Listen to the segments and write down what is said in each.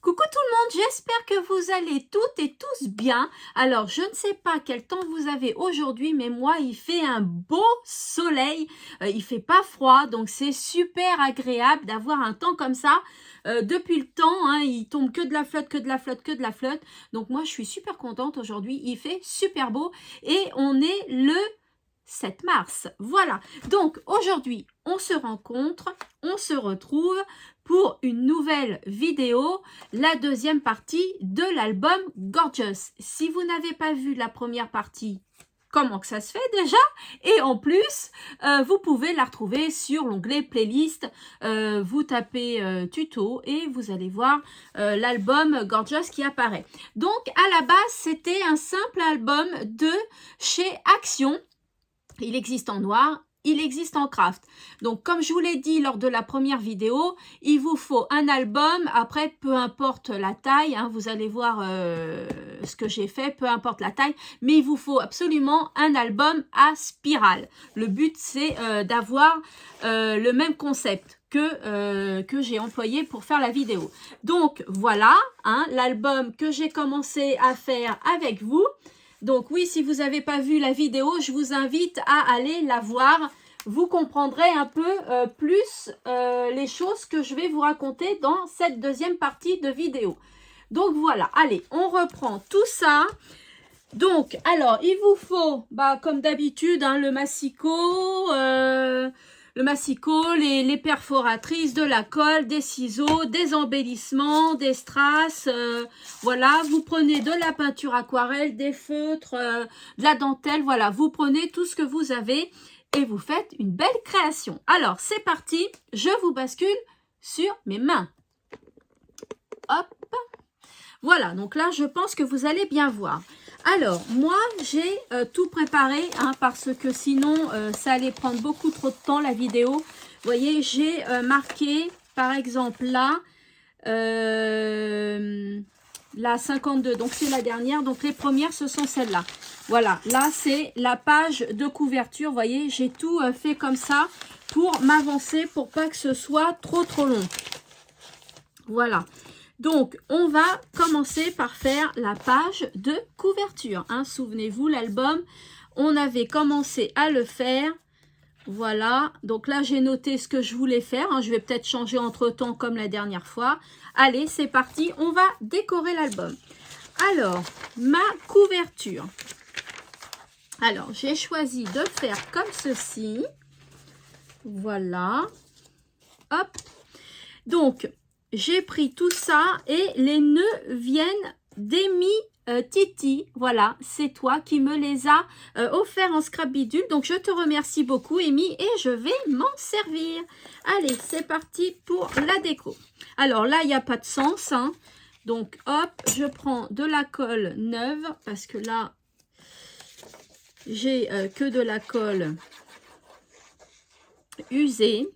Coucou tout le monde, j'espère que vous allez toutes et tous bien. Alors, je ne sais pas quel temps vous avez aujourd'hui, mais moi, il fait un beau soleil. Il fait pas froid, donc c'est super agréable d'avoir un temps comme ça. Depuis le temps, hein, il tombe que de la flotte, que de la flotte, que de la flotte. Donc moi, je suis super contente aujourd'hui. Il fait super beau et on est le 7 mars. Voilà. Donc aujourd'hui, on se rencontre, on se retrouve pour une nouvelle vidéo, la deuxième partie de l'album Gorgeous. Si vous n'avez pas vu la première partie, comment que ça se fait déjà? Et en plus, vous pouvez la retrouver sur l'onglet playlist. Vous tapez tuto et vous allez voir l'album Gorgeous qui apparaît. Donc à la base, c'était un simple album de chez Action. Il existe en noir, il existe en craft. Donc, comme je vous l'ai dit lors de la première vidéo, il vous faut un album. Après, peu importe la taille, hein, vous allez voir ce que j'ai fait, peu importe la taille, mais il vous faut absolument un album à spirale. Le but, c'est d'avoir le même concept que j'ai employé pour faire la vidéo. Donc, voilà, hein, l'album que j'ai commencé à faire avec vous. Donc oui, si vous n'avez pas vu la vidéo, je vous invite à aller la voir. Vous comprendrez un peu plus les choses que je vais vous raconter dans cette deuxième partie de vidéo. Donc voilà, allez, on reprend tout ça. Donc, alors, il vous faut, comme d'habitude, hein, le massicot, les perforatrices, de la colle, des ciseaux, des embellissements, des strass, voilà, vous prenez de la peinture aquarelle, des feutres, de la dentelle, voilà, vous prenez tout ce que vous avez et vous faites une belle création. Alors, c'est parti, je vous bascule sur mes mains. Hop, voilà, donc là, je pense que vous allez bien voir. Alors, moi, j'ai tout préparé, hein, parce que sinon, ça allait prendre beaucoup trop de temps, la vidéo. Vous voyez, j'ai marqué, par exemple, là, la 52. Donc, c'est la dernière. Donc, les premières, ce sont celles-là. Voilà, là, c'est la page de couverture. Vous voyez, j'ai tout fait comme ça pour m'avancer, pour pas que ce soit trop long. Voilà. Donc, on va commencer par faire la page de couverture. Hein. Souvenez-vous, l'album, on avait commencé à le faire. Voilà. Donc là, j'ai noté ce que je voulais faire. Hein. Je vais peut-être changer entre-temps comme la dernière fois. Allez, c'est parti. On va décorer l'album. Alors, ma couverture. Alors, j'ai choisi de faire comme ceci. Voilà. Hop. Donc, j'ai pris tout ça et les nœuds viennent d'Amy Titi. Voilà, c'est toi qui me les as offerts en scrap bidule. Donc, je te remercie beaucoup, Amy, et je vais m'en servir. Allez, c'est parti pour la déco. Alors là, il n'y a pas de sens. Hein. Donc, hop, je prends de la colle neuve parce que là, j'ai que de la colle usée.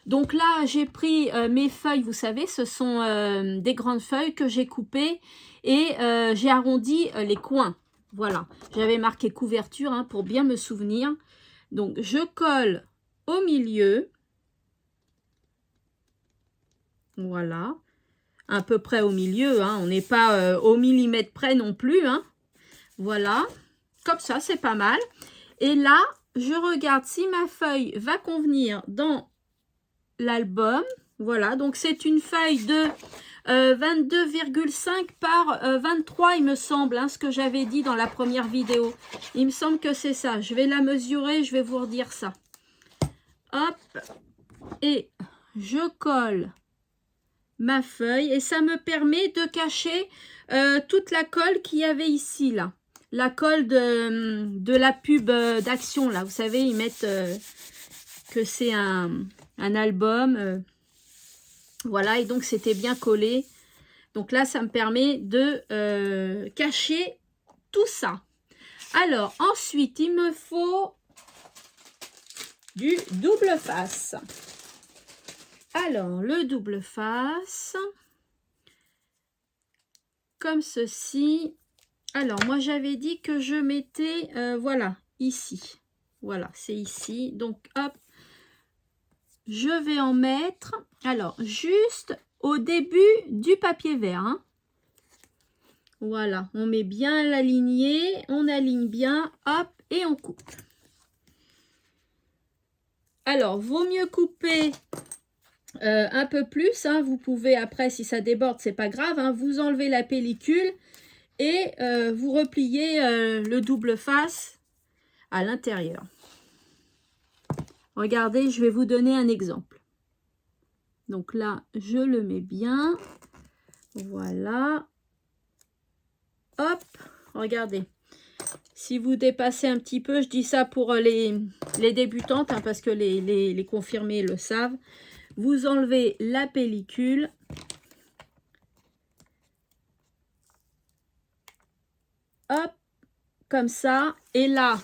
Donc là, j'ai pris mes feuilles, vous savez, ce sont des grandes feuilles que j'ai coupées et j'ai arrondi les coins. Voilà, j'avais marqué couverture hein, pour bien me souvenir. Donc, je colle au milieu. Voilà, à peu près au milieu. Hein. On n'est pas au millimètre près non plus. Hein. Voilà, comme ça, c'est pas mal. Et là, je regarde si ma feuille va convenir dans l'album. Voilà, donc c'est une feuille de 22,5 par 23, il me semble, hein, ce que j'avais dit dans la première vidéo. Il me semble que c'est ça. Je vais la mesurer, je vais vous redire ça. Hop, et je colle ma feuille et ça me permet de cacher toute la colle qu'il y avait ici, là. La colle de la pub d'Action, là. Vous savez, ils mettent que c'est un album. Voilà, et donc c'était bien collé. Donc là, ça me permet de cacher tout ça. Alors, ensuite, il me faut du double face. Alors, le double face, comme ceci. Alors, moi, j'avais dit que je mettais, voilà, ici. Voilà, c'est ici. Donc, hop, je vais en mettre, alors, juste au début du papier vert. Hein. Voilà, on met bien la lignée, on aligne bien, hop, et on coupe. Alors, vaut mieux couper un peu plus. Hein. Vous pouvez, après, si ça déborde, c'est pas grave. Hein, vous enlevez la pellicule et vous repliez le double face à l'intérieur. Regardez, je vais vous donner un exemple. Donc là, je le mets bien. Voilà. Hop, regardez. Si vous dépassez un petit peu, je dis ça pour les débutantes, hein, parce que les confirmés le savent. Vous enlevez la pellicule. Hop, comme ça. Et là,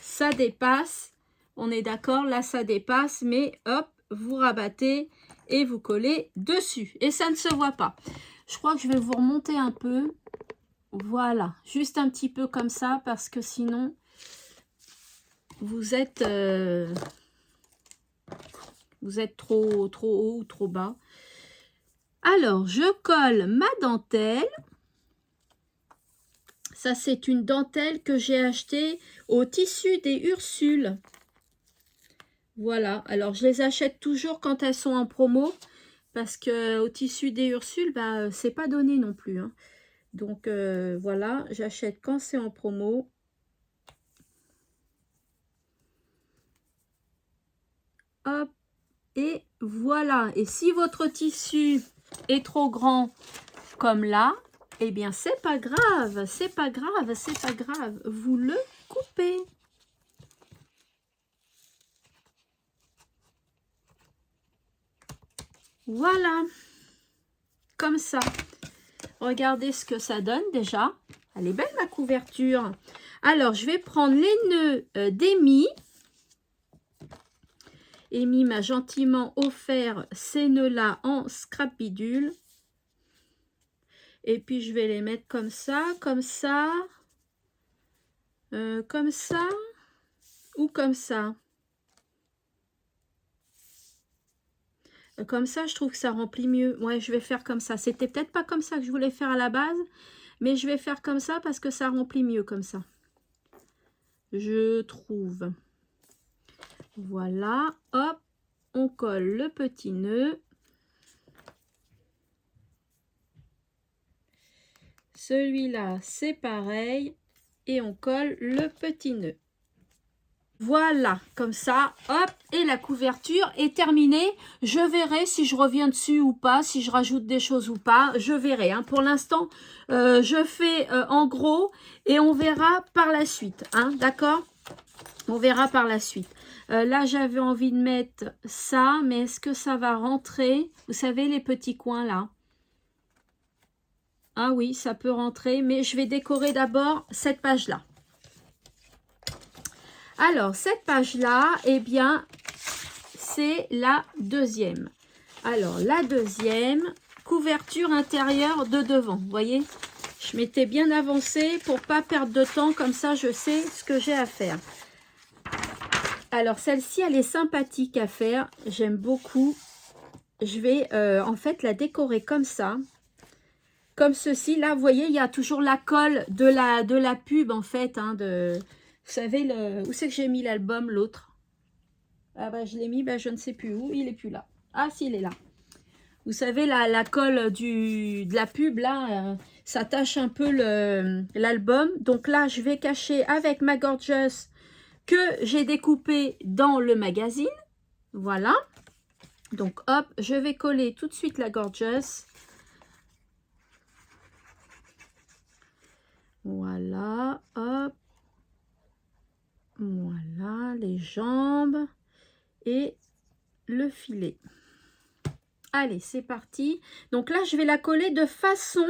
ça dépasse. On est d'accord, là, ça dépasse. Mais hop, vous rabattez et vous collez dessus. Et ça ne se voit pas. Je crois que je vais vous remonter un peu. Voilà, juste un petit peu comme ça, parce que sinon, vous êtes trop haut ou trop bas. Alors, je colle ma dentelle. Ça, c'est une dentelle que j'ai achetée au tissu des Ursules. Voilà, alors je les achète toujours quand elles sont en promo, parce que au tissu des Ursules, bah, c'est pas donné non plus. Hein. Donc, voilà, j'achète quand c'est en promo. Hop, et voilà. Et si votre tissu est trop grand comme là, eh bien, c'est pas grave, c'est pas grave, c'est pas grave. Vous le coupez. Voilà, comme ça. Regardez ce que ça donne déjà. Elle est belle ma couverture. Alors, je vais prendre les nœuds d'Amy. Amy m'a gentiment offert ces nœuds-là en scrap bidule. Et puis, je vais les mettre comme ça, comme ça ou comme ça. Comme ça, je trouve que ça remplit mieux. Ouais, je vais faire comme ça. C'était peut-être pas comme ça que je voulais faire à la base, mais je vais faire comme ça parce que ça remplit mieux comme ça. Je trouve. Voilà, hop, on colle le petit nœud. Celui-là, c'est pareil. Et on colle le petit nœud. Voilà, comme ça, hop, et la couverture est terminée. Je verrai si je reviens dessus ou pas, si je rajoute des choses ou pas, je verrai. Hein. Pour l'instant, je fais en gros et on verra par la suite, hein, d'accord? On verra par la suite. Là, j'avais envie de mettre ça, mais est-ce que ça va rentrer? Vous savez, les petits coins là. Ah oui, ça peut rentrer, mais je vais décorer d'abord cette page-là. Alors, cette page-là, eh bien, c'est la deuxième. Alors, la deuxième, couverture intérieure de devant. Vous voyez, je m'étais bien avancée pour pas perdre de temps. Comme ça, je sais ce que j'ai à faire. Alors, celle-ci, elle est sympathique à faire. J'aime beaucoup. Je vais, en fait, la décorer comme ça. Comme ceci. Là, vous voyez, il y a toujours la colle de la pub, en fait, hein, vous savez, où c'est que j'ai mis l'album, l'autre? Ah bah je l'ai mis, bah, je ne sais plus où, il est plus là. Ah si, il est là. Vous savez, la colle de la pub, là, ça tâche un peu l'album. Donc là, je vais cacher avec ma Gorgeous que j'ai découpé dans le magazine. Voilà. Donc hop, je vais coller tout de suite la Gorgeous. Voilà, hop. Voilà, les jambes et le filet. Allez, c'est parti. Donc là, je vais la coller de façon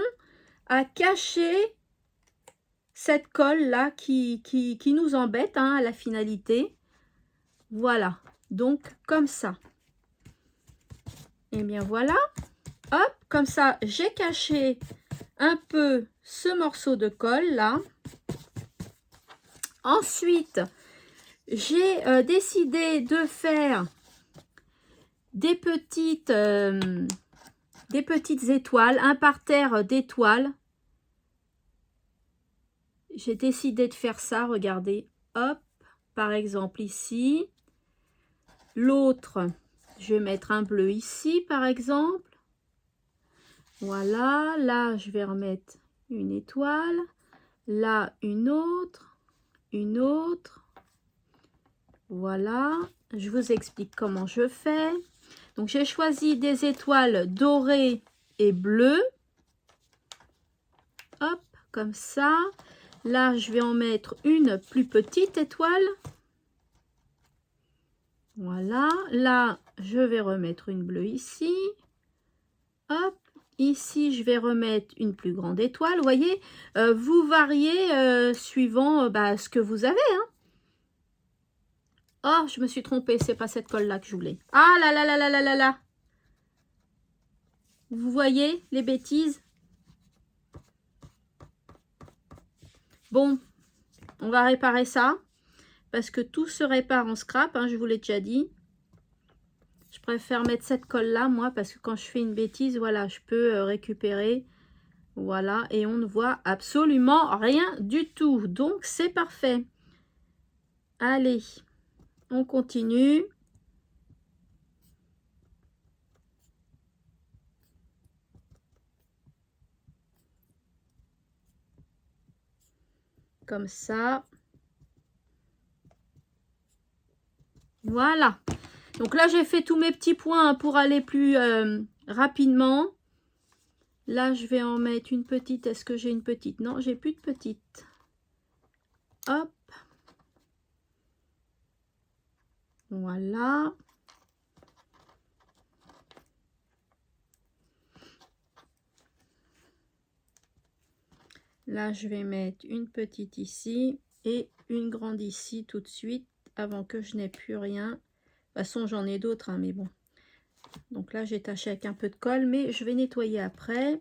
à cacher cette colle-là qui nous embête, hein, à la finalité. Voilà, donc comme ça. Et bien voilà. Hop, comme ça, j'ai caché un peu ce morceau de colle là. Ensuite, j'ai décidé de faire des petites étoiles, un parterre d'étoiles. J'ai décidé de faire ça, regardez, hop, par exemple ici. L'autre, je vais mettre un bleu ici, par exemple. Voilà, là, je vais remettre une étoile. Là, une autre. Voilà, je vous explique comment je fais. Donc, j'ai choisi des étoiles dorées et bleues. Hop, comme ça. Là, je vais en mettre une plus petite étoile. Voilà. Là, je vais remettre une bleue ici. Hop. Ici, je vais remettre une plus grande étoile. Vous voyez, vous variez suivant ce que vous avez. Hein. Oh, je me suis trompée. C'est pas cette colle-là que je voulais. Ah là là là là là là là. Vous voyez les bêtises? Bon, on va réparer ça. Parce que tout se répare en scrap, hein, je vous l'ai déjà dit. Je préfère mettre cette colle-là, moi, parce que quand je fais une bêtise, voilà, je peux récupérer. Voilà, et on ne voit absolument rien du tout. Donc, c'est parfait. Allez, on continue. Comme ça. Voilà. Donc là, j'ai fait tous mes petits points hein, pour aller plus rapidement. Là, je vais en mettre une petite. Est-ce que j'ai une petite? Non, j'ai plus de petite. Hop. Voilà. Là, je vais mettre une petite ici et une grande ici tout de suite avant que je n'ai plus rien. De toute façon, j'en ai d'autres, hein, mais bon. Donc là, j'ai taché avec un peu de colle, mais je vais nettoyer après.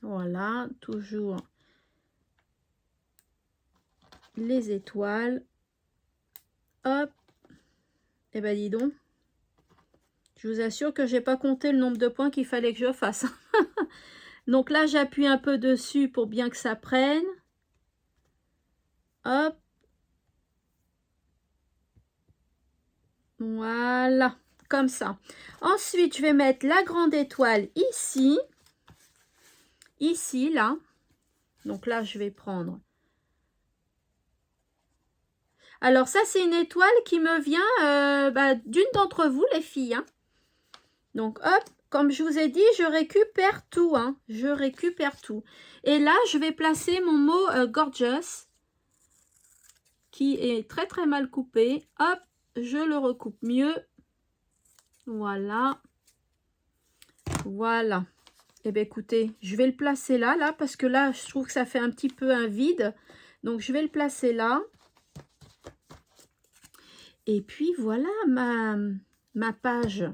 Voilà, toujours les étoiles. Hop. Et ben dis donc. Je vous assure que j'ai pas compté le nombre de points qu'il fallait que je fasse. Donc là, j'appuie un peu dessus pour bien que ça prenne. Hop. Voilà, comme ça. Ensuite, je vais mettre la grande étoile ici. Ici, là. Donc là, je vais prendre. Alors ça, c'est une étoile qui me vient d'une d'entre vous, les filles. Hein. Donc, hop, comme je vous ai dit, je récupère tout. Hein. Je récupère tout. Et là, je vais placer mon mot Gorgeous, qui est très, très mal coupé. Hop, je le recoupe mieux. Voilà. Voilà. Eh bien, écoutez, je vais le placer là, parce que là, je trouve que ça fait un petit peu un vide. Donc, je vais le placer là. Et puis, voilà, ma page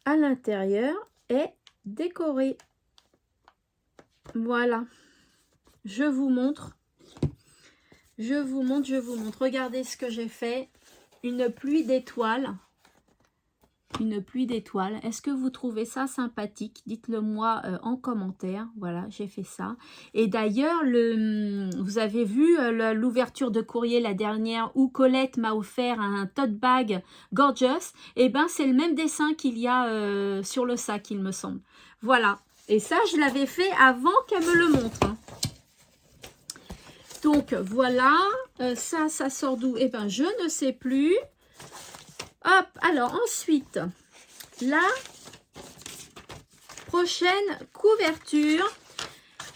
à l'intérieur est décorée. Voilà. Je vous montre. Je vous montre. Regardez ce que j'ai fait. Une pluie d'étoiles. Une pluie d'étoiles. Est-ce que vous trouvez ça sympathique? Dites-le moi en commentaire. Voilà, j'ai fait ça. Et d'ailleurs, vous avez vu l'ouverture de courrier la dernière où Colette m'a offert un tote bag Gorgeous. Et ben, c'est le même dessin qu'il y a sur le sac, il me semble. Voilà. Et ça, je l'avais fait avant qu'elle me le montre. Hein. Donc, voilà. Ça sort d'où? Eh ben, je ne sais plus. Hop, alors ensuite, la prochaine couverture,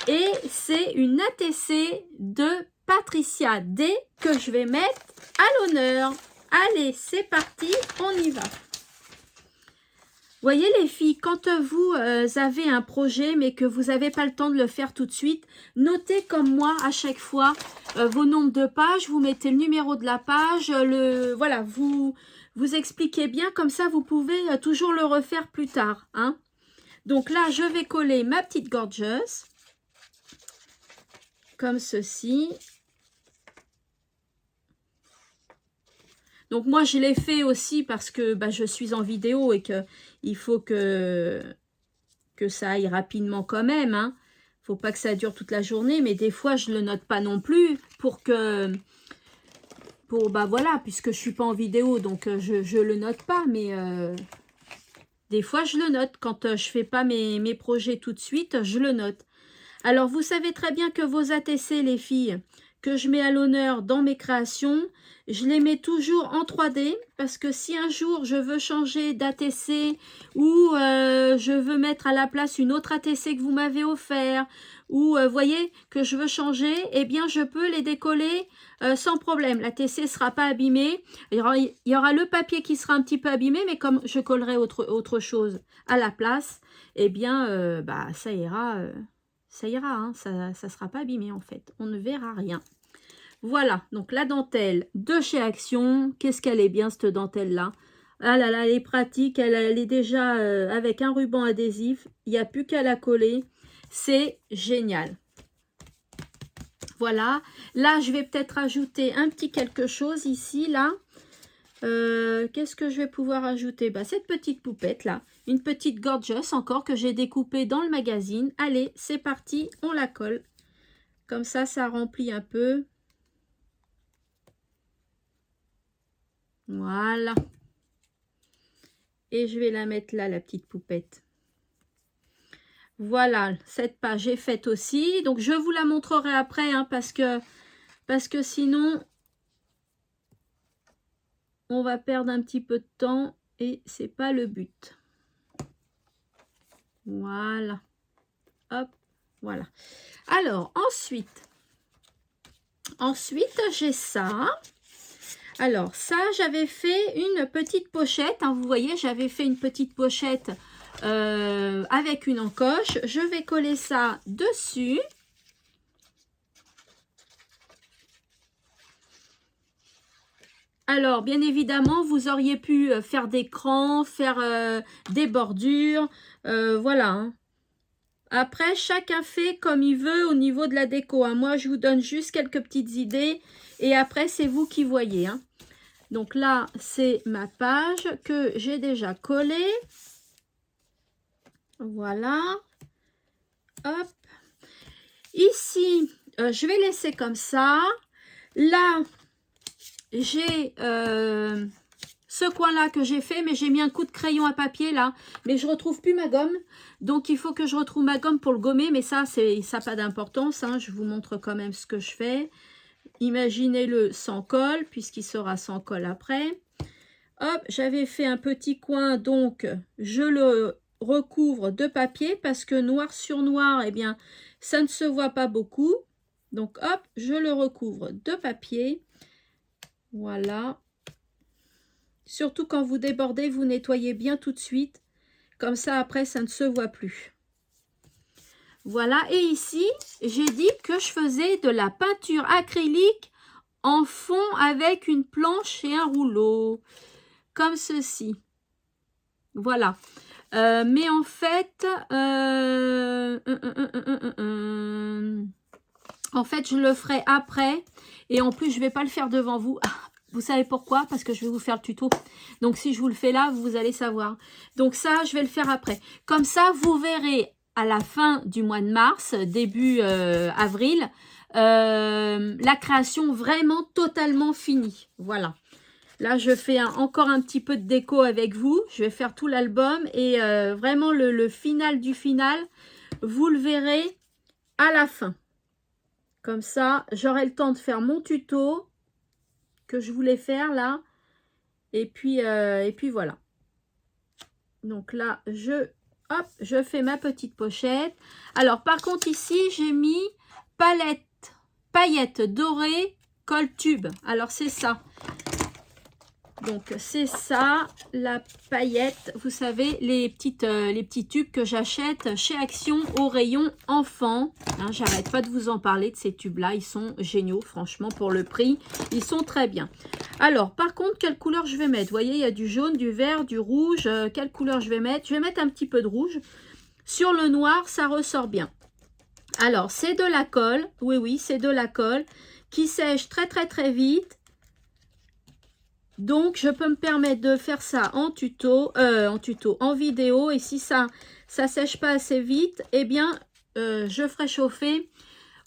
et c'est une ATC de Patricia D que je vais mettre à l'honneur. Allez, c'est parti, on y va. Voyez les filles, quand vous avez un projet mais que vous n'avez pas le temps de le faire tout de suite, notez comme moi à chaque fois vos nombres de pages, vous mettez le numéro de la page, voilà, vous expliquez bien, comme ça vous pouvez toujours le refaire plus tard. Hein. Donc là, je vais coller ma petite Gorgeous, comme ceci. Donc moi je l'ai fait aussi parce que bah, je suis en vidéo et que il faut que ça aille rapidement quand même, hein. Faut pas que ça dure toute la journée, mais des fois je le note pas non plus bah voilà, puisque je suis pas en vidéo, donc je le note pas, mais des fois je le note. Quand je fais pas mes projets tout de suite, je le note. Alors vous savez très bien que vos ATC, les filles, que je mets à l'honneur dans mes créations, je les mets toujours en 3D, parce que si un jour je veux changer d'ATC ou je veux mettre à la place une autre ATC que vous m'avez offert, ou voyez que je veux changer, eh bien je peux les décoller sans problème. L'ATC ne sera pas abîmée. Il y aura le papier qui sera un petit peu abîmé, mais comme je collerai autre chose à la place, eh bien bah, ça ira. Ça ira, hein, ça ne sera pas abîmé en fait. On ne verra rien. Voilà, donc la dentelle de chez Action. Qu'est-ce qu'elle est bien cette dentelle-là. Ah là là, elle est pratique. Elle est déjà avec un ruban adhésif. Il n'y a plus qu'à la coller. C'est génial. Voilà. Là, je vais peut-être ajouter un petit quelque chose ici, là. Qu'est-ce que je vais pouvoir ajouter? Bah, cette petite poupette là, une petite gorgeous encore que j'ai découpée dans le magazine. Allez, c'est parti, on la colle. Comme ça remplit un peu. Voilà. Et je vais la mettre là, la petite poupette. Voilà, cette page est faite aussi. Donc, je vous la montrerai après, hein, parce que sinon, on va perdre un petit peu de temps et c'est pas le but. Voilà. Hop, voilà. Alors, ensuite j'ai ça. Alors, ça, j'avais fait une petite pochette. Hein, vous voyez, j'avais fait une petite pochette avec une encoche. Je vais coller ça dessus. Alors, bien évidemment, vous auriez pu faire des crans, faire des bordures, voilà. Hein. Après, chacun fait comme il veut au niveau de la déco. Hein. Moi, je vous donne juste quelques petites idées et après, c'est vous qui voyez. Hein. Donc là, c'est ma page que j'ai déjà collée. Voilà. Hop. Ici, je vais laisser comme ça. Là, j'ai ce coin-là que j'ai fait, mais j'ai mis un coup de crayon à papier là. Mais je retrouve plus ma gomme. Donc, il faut que je retrouve ma gomme pour le gommer. Mais ça n'a pas d'importance. Hein. Je vous montre quand même ce que je fais. Imaginez-le sans colle, puisqu'il sera sans colle après. Hop, j'avais fait un petit coin, donc je le recouvre de papier parce que noir sur noir, eh bien, ça ne se voit pas beaucoup. Donc, hop, je le recouvre de papier. Voilà. Surtout quand vous débordez, vous nettoyez bien tout de suite. Comme ça, après, ça ne se voit plus. Voilà. Et ici, j'ai dit que je faisais de la peinture acrylique en fond avec une planche et un rouleau. Comme ceci. Voilà. Mais en fait, je le ferai après. Et en plus, je ne vais pas le faire devant vous. Vous savez pourquoi? Parce que je vais vous faire le tuto. Donc, si je vous le fais là, vous allez savoir. Donc, ça, je vais le faire après. Comme ça, vous verrez à la fin du mois de mars, début avril, la création vraiment totalement finie. Voilà. Là, je fais encore un petit peu de déco avec vous. Je vais faire tout l'album et vraiment le final du final, vous le verrez à la fin. Comme ça, j'aurai le temps de faire mon tuto que je voulais faire là. Et puis voilà. Donc là, je fais ma petite pochette. Alors, par contre, ici, j'ai mis paillettes dorées, colle tube. Alors, c'est ça. Donc, c'est ça, la paillette. Vous savez, les petits tubes que j'achète chez Action au rayon enfant. Hein, j'arrête pas de vous en parler de ces tubes-là. Ils sont géniaux, franchement, pour le prix. Ils sont très bien. Alors, par contre, quelle couleur je vais mettre? Vous voyez, il y a du jaune, du vert, du rouge. Quelle couleur je vais mettre? Je vais mettre un petit peu de rouge. Sur le noir, ça ressort bien. Alors, c'est de la colle. Oui, c'est de la colle qui sèche très, très, très vite. Donc, je peux me permettre de faire ça en vidéo. Et si ça sèche pas assez vite, eh bien, je ferai chauffer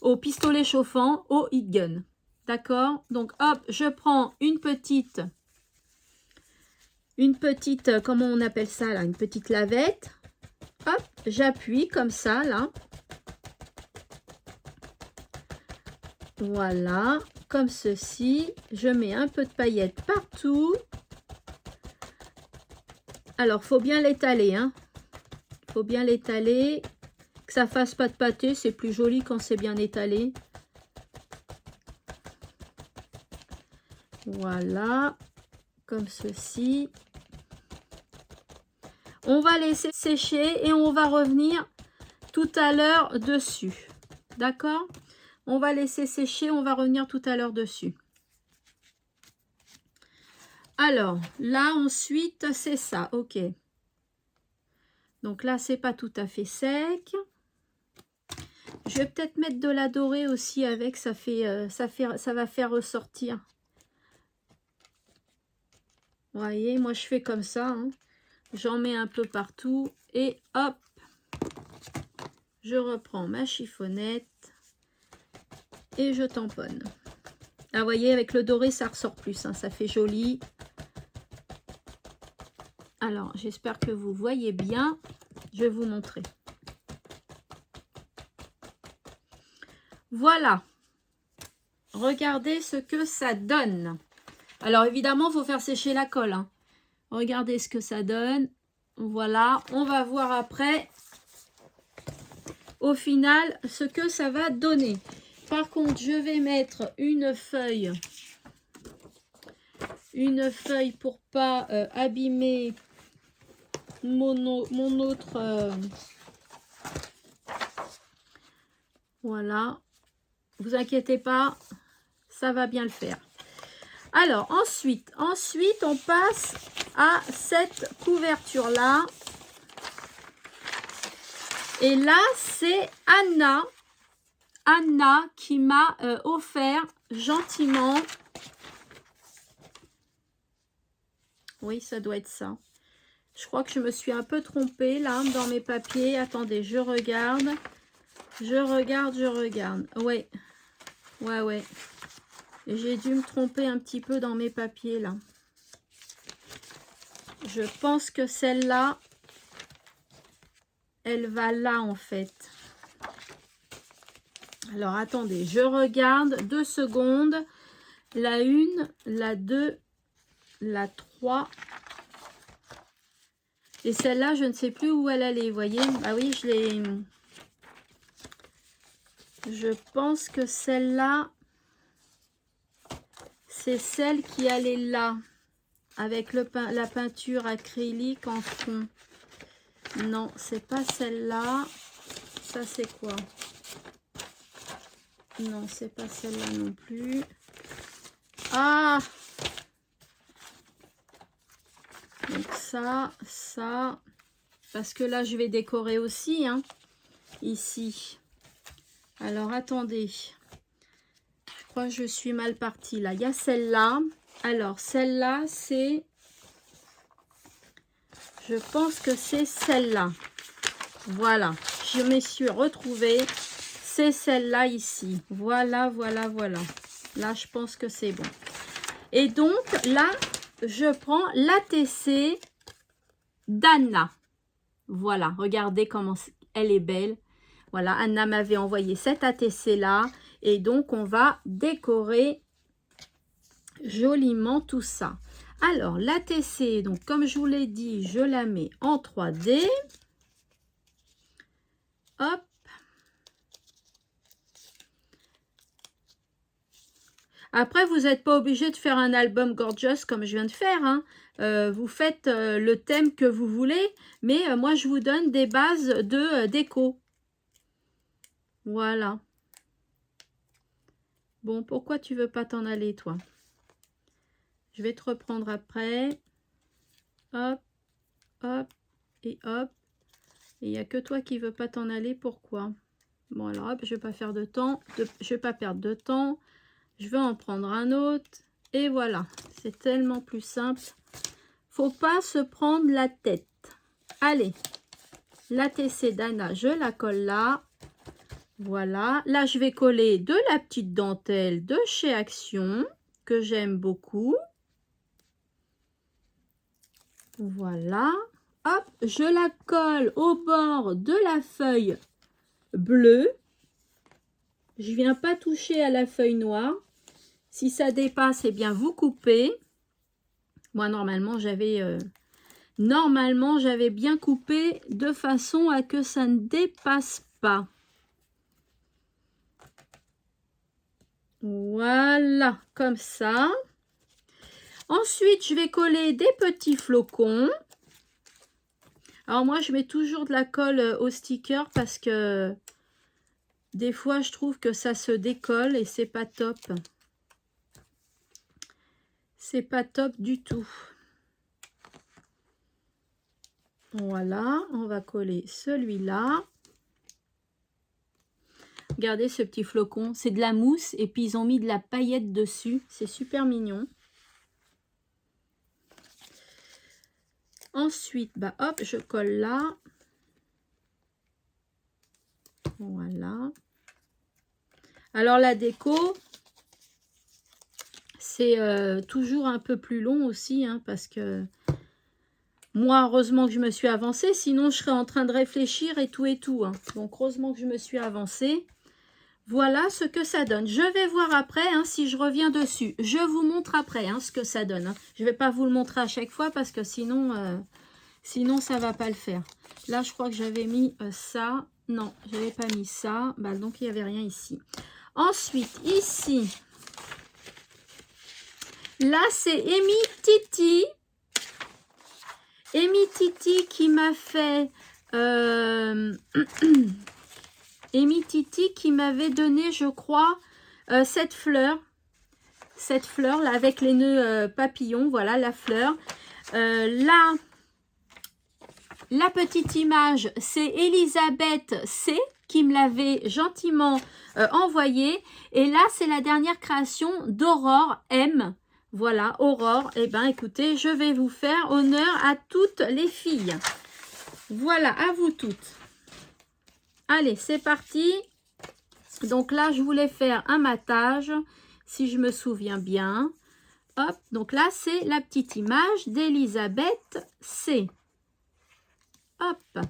au pistolet chauffant, au heat gun. D'accord? Donc, hop, je prends une petite, comment on appelle ça là? Une petite lavette. Hop, j'appuie comme ça, là. Voilà, comme ceci. Je mets un peu de paillettes partout. Alors, faut bien l'étaler, hein. Faut bien l'étaler. Que ça fasse pas de pâté, c'est plus joli quand c'est bien étalé. Voilà, comme ceci. On va laisser sécher et on va revenir tout à l'heure dessus. D'accord? On va laisser sécher, on va revenir tout à l'heure dessus. Alors, là, ensuite, c'est ça. Ok. Donc là, c'est pas tout à fait sec. Je vais peut-être mettre de la dorée aussi avec, ça va faire ressortir. Vous voyez, moi je fais comme ça, hein. J'en mets un peu partout et hop, je reprends ma chiffonnette et je tamponne. Là, vous voyez, avec le doré, ça ressort plus, hein, ça fait joli. Alors, j'espère que vous voyez bien. Je vais vous montrer. Voilà. Regardez ce que ça donne. Alors, évidemment, il faut faire sécher la colle, hein. Regardez ce que ça donne. Voilà. On va voir après, au final, ce que ça va donner. Par contre, je vais mettre une feuille pour pas abîmer mon autre... voilà. Vous inquiétez pas, ça va bien le faire. Alors, ensuite, on passe à cette couverture-là. Et là, c'est Anna qui m'a offert gentiment. Oui, ça doit être ça. Je crois que je me suis un peu trompée là dans mes papiers. Attendez, je regarde. Je regarde. Ouais. Ouais. J'ai dû me tromper un petit peu dans mes papiers là. Je pense que celle-là, elle va là en fait. Alors attendez, je regarde 2 secondes. La 1, la 2, la 3. Et celle-là, je ne sais plus où elle allait, vous voyez. Ah oui, je l'ai... Je pense que celle-là, c'est celle qui allait là. Avec la peinture acrylique en fond. Non, c'est pas celle-là. Ça, c'est quoi? Non, c'est pas celle-là non plus. Ah! Donc ça. Parce que là, je vais décorer aussi, hein, ici. Alors, attendez. Je crois que je suis mal partie, là. Il y a celle-là. Alors, celle-là, c'est... Je pense que c'est celle-là. Voilà. Je me suis retrouvée. C'est celle-là ici. Voilà. Là, je pense que c'est bon. Et donc, là, je prends l'ATC d'Anna. Voilà, regardez comment elle est belle. Voilà, Anna m'avait envoyé cette ATC-là. Et donc, on va décorer joliment tout ça. Alors, l'ATC, donc comme je vous l'ai dit, je la mets en 3D. Hop. Après, vous n'êtes pas obligé de faire un album gorgeous comme je viens de faire, hein. Vous faites le thème que vous voulez, mais moi, je vous donne des bases de déco. Voilà. Bon, pourquoi tu veux pas t'en aller, toi? Je vais te reprendre après. Hop, hop et hop. Et il n'y a que toi qui veux pas t'en aller. Pourquoi? Bon, alors hop, je vais pas faire de temps. Je vais pas perdre de temps. Je vais en prendre un autre. Et voilà, c'est tellement plus simple. Faut pas se prendre la tête. Allez, la TC d'Anna, je la colle là. Voilà, là je vais coller de la petite dentelle de chez Action, que j'aime beaucoup. Voilà, hop, je la colle au bord de la feuille bleue. Je viens pas toucher à la feuille noire. Si ça dépasse, eh bien vous coupez. Moi normalement j'avais bien coupé de façon à que ça ne dépasse pas. Voilà, comme ça. Ensuite, je vais coller des petits flocons. Alors moi, je mets toujours de la colle au sticker parce que des fois, je trouve que ça se décolle et c'est pas top. C'est pas top du tout. Voilà, on va coller celui-là. Regardez ce petit flocon, c'est de la mousse et puis ils ont mis de la paillette dessus. C'est super mignon. Ensuite, bah hop, je colle là. Voilà. Alors la déco, c'est toujours un peu plus long aussi, hein, parce que moi, heureusement que je me suis avancée, sinon je serais en train de réfléchir et tout. Hein. Donc heureusement que je me suis avancée. Voilà ce que ça donne. Je vais voir après hein, si je reviens dessus. Je vous montre après hein, ce que ça donne. Hein. Je ne vais pas vous le montrer à chaque fois parce que sinon ça ne va pas le faire. Là, je crois que j'avais mis ça. Non, je n'avais pas mis ça. Bah, donc, il n'y avait rien ici. Ensuite, ici, là, c'est Amy Titi. Amy Titi qui m'a fait... Amy Titi qui m'avait donné, je crois, cette fleur. Cette fleur, là, avec les nœuds papillons. Voilà, la fleur. Là... La petite image, c'est Elisabeth C qui me l'avait gentiment envoyée. Et là, c'est la dernière création d'Aurore M. Voilà, Aurore. Eh bien, écoutez, je vais vous faire honneur à toutes les filles. Voilà, à vous toutes. Allez, c'est parti. Donc là, je voulais faire un matage, si je me souviens bien. Hop, donc là, c'est la petite image d'Elisabeth C. Hop.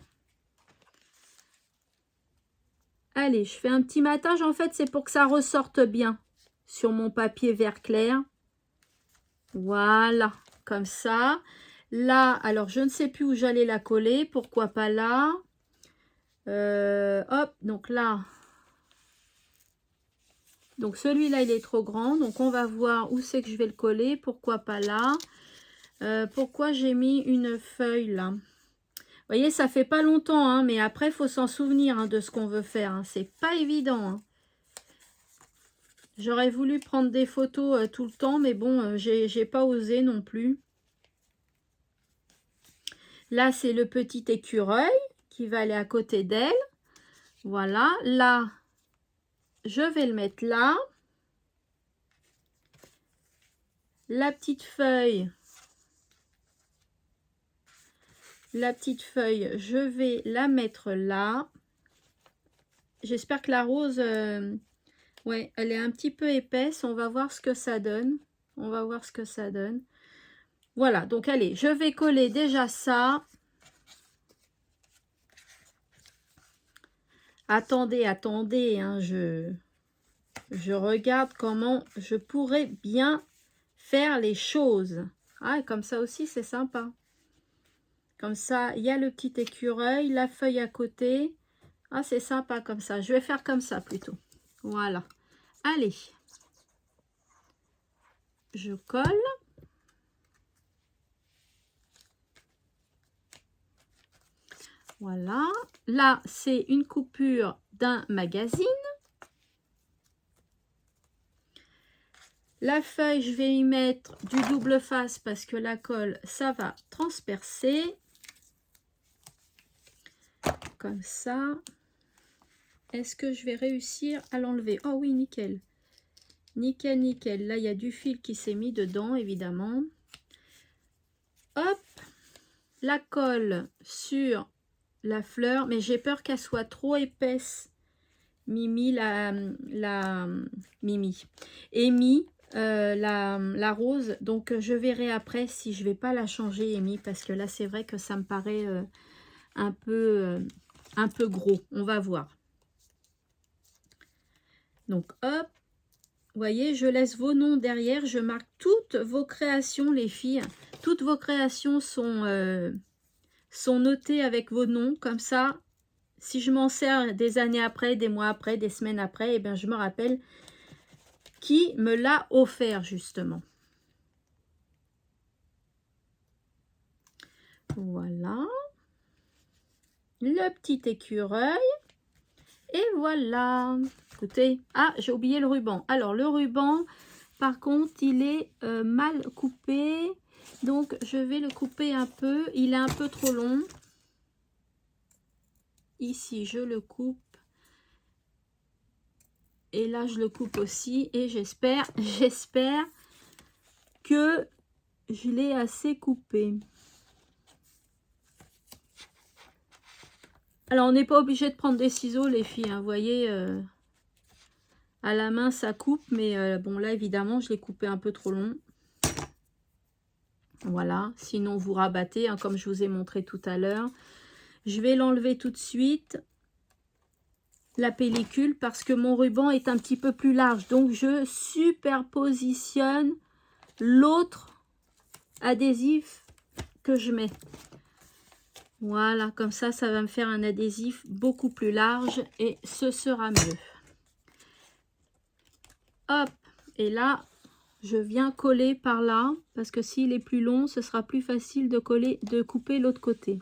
Allez, je fais un petit matage. En fait, c'est pour que ça ressorte bien sur mon papier vert clair. Voilà, comme ça. Là, alors, je ne sais plus où j'allais la coller. Pourquoi pas là? Hop, donc là. Donc, celui-là, il est trop grand. Donc, on va voir où c'est que je vais le coller. Pourquoi pas là? Pourquoi j'ai mis une feuille là? Vous voyez, ça fait pas longtemps, hein, mais après, il faut s'en souvenir hein, de ce qu'on veut faire. Hein. C'est pas évident. Hein. J'aurais voulu prendre des photos tout le temps, mais bon, j'ai pas osé non plus. Là, c'est le petit écureuil qui va aller à côté d'elle. Voilà, là, je vais le mettre là. La petite feuille, je vais la mettre là. J'espère que la rose, ouais, elle est un petit peu épaisse. On va voir ce que ça donne. On va voir ce que ça donne. Voilà, donc allez, je vais coller déjà ça. Attendez, hein, je regarde comment je pourrais bien faire les choses. Ah, comme ça aussi, c'est sympa. Comme ça, il y a le petit écureuil, la feuille à côté. Ah, c'est sympa comme ça. Je vais faire comme ça plutôt. Voilà. Allez. Je colle. Voilà. Là, c'est une coupure d'un magazine. La feuille, je vais y mettre du double face parce que la colle, ça va transpercer. Comme ça. Est-ce que je vais réussir à l'enlever? Oh oui, nickel. Nickel, nickel. Là, il y a du fil qui s'est mis dedans, évidemment. Hop, la colle sur la fleur, mais j'ai peur qu'elle soit trop épaisse. Mimi, Mimi. Amy, la rose. Donc, je verrai après si je vais pas la changer, Amy, parce que là, c'est vrai que ça me paraît un peu gros. On va voir. Donc, hop. Vous voyez, je laisse vos noms derrière. Je marque toutes vos créations, les filles. Toutes vos créations sont notées avec vos noms. Comme ça, si je m'en sers des années après, des mois après, des semaines après, eh bien, je me rappelle qui me l'a offert, justement. Voilà. Le petit écureuil. Et voilà. Écoutez, ah, j'ai oublié le ruban. Alors, le ruban, par contre, il est mal coupé. Donc, je vais le couper un peu. Il est un peu trop long. Ici, je le coupe. Et là, je le coupe aussi. Et j'espère que je l'ai assez coupé. Alors, on n'est pas obligé de prendre des ciseaux, les filles. Hein, vous voyez, à la main, ça coupe. Mais bon, là, évidemment, je l'ai coupé un peu trop long. Voilà. Sinon, vous rabattez, hein, comme je vous ai montré tout à l'heure. Je vais l'enlever tout de suite, la pellicule, parce que mon ruban est un petit peu plus large. Donc, je superpositionne l'autre adhésif que je mets. Voilà, comme ça, ça va me faire un adhésif beaucoup plus large et ce sera mieux. Hop, et là, je viens coller par là, parce que s'il est plus long, ce sera plus facile de coller, de couper l'autre côté.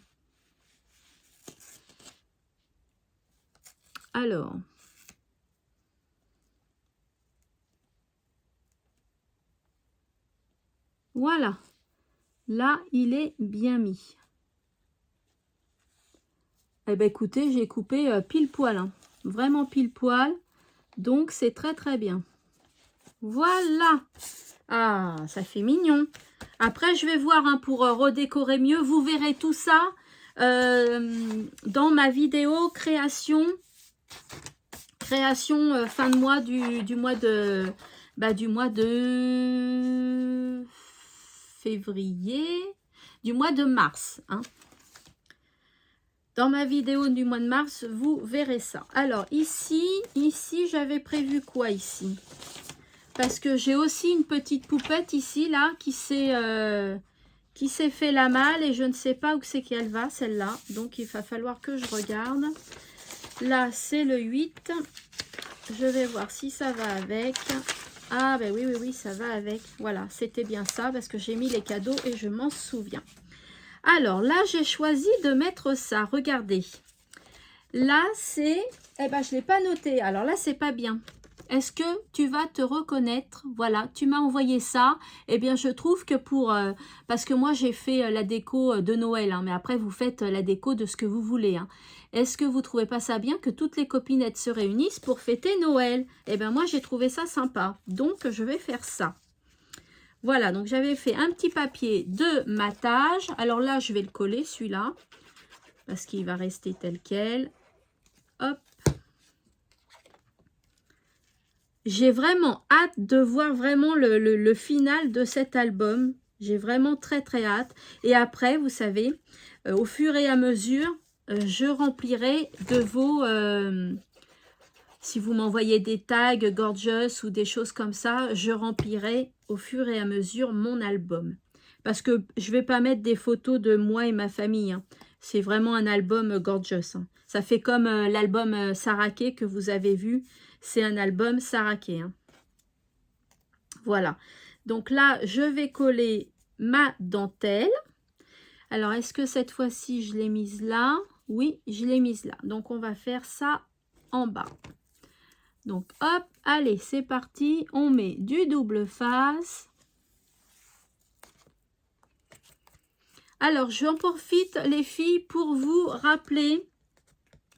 Alors, voilà, là, il est bien mis. Eh bien, écoutez, j'ai coupé pile poil, hein. Vraiment pile poil, donc c'est très très bien. Voilà. Ah, ça fait mignon. Après, je vais voir hein, pour redécorer mieux. Vous verrez tout ça dans ma vidéo création fin de mois du mois de février, du mois de mars. Hein. Dans ma vidéo du mois de mars, vous verrez ça. Alors ici j'avais prévu quoi ici? Parce que j'ai aussi une petite poupette ici, là, qui s'est fait la malle et je ne sais pas où c'est qu'elle va, celle-là. Donc, il va falloir que je regarde. Là, c'est le 8. Je vais voir si ça va avec. Ah, ben oui, ça va avec. Voilà, c'était bien ça parce que j'ai mis les cadeaux et je m'en souviens. Alors, là, j'ai choisi de mettre ça. Regardez. Là, c'est... Eh ben, je ne l'ai pas noté. Alors là, c'est pas bien. Est-ce que tu vas te reconnaître? Voilà, tu m'as envoyé ça. Eh bien, je trouve que pour... parce que moi, j'ai fait la déco de Noël. Hein, mais après, vous faites la déco de ce que vous voulez. Hein. Est-ce que vous ne trouvez pas ça bien que toutes les copinettes se réunissent pour fêter Noël? Eh bien, moi, j'ai trouvé ça sympa. Donc, je vais faire ça. Voilà, donc j'avais fait un petit papier de matage. Alors là, je vais le coller, celui-là. Parce qu'il va rester tel quel. Hop. J'ai vraiment hâte de voir vraiment le final de cet album. J'ai vraiment très très hâte. Et après, vous savez, au fur et à mesure, je remplirai de vos... si vous m'envoyez des tags gorgeous ou des choses comme ça, je remplirai au fur et à mesure mon album. Parce que je ne vais pas mettre des photos de moi et ma famille. Hein. C'est vraiment un album gorgeous. Hein. Ça fait comme l'album Saraké que vous avez vu. C'est un album Saraké. Hein. Voilà. Donc là, je vais coller ma dentelle. Alors, est-ce que cette fois-ci, je l'ai mise là? Oui, je l'ai mise là. Donc, on va faire ça en bas. Donc, hop, allez, c'est parti. On met du double face. Alors, j'en profite, les filles, pour vous rappeler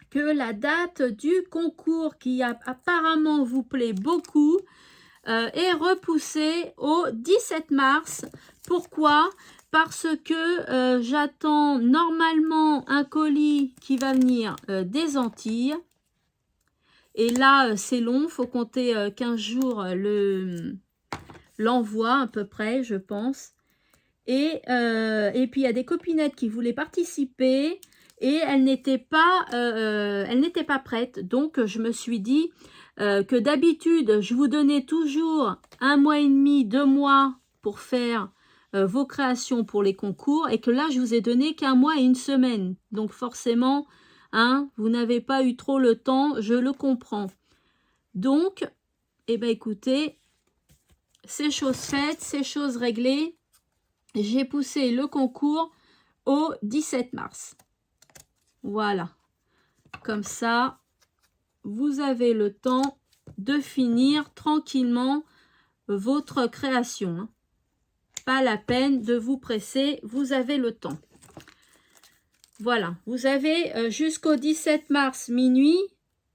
que la date du concours qui apparemment vous plaît beaucoup, est repoussé au 17 mars. Pourquoi? Parce que j'attends normalement un colis qui va venir des Antilles. Et là, c'est long, il faut compter 15 jours l'envoi à peu près, je pense. Et puis, il y a des copinettes qui voulaient participer et elles n'étaient pas prêtes. Donc, je me suis dit que d'habitude, je vous donnais toujours 1 mois et demi, 2 mois pour faire vos créations pour les concours et que là, je vous ai donné qu'1 mois et 1 semaine. Donc, forcément, hein, vous n'avez pas eu trop le temps, je le comprends. Donc, eh ben, écoutez, c'est chose faite, c'est chose réglée. J'ai poussé le concours au 17 mars. Voilà. Comme ça, vous avez le temps de finir tranquillement votre création. Hein. Pas la peine de vous presser, vous avez le temps. Voilà, vous avez jusqu'au 17 mars minuit,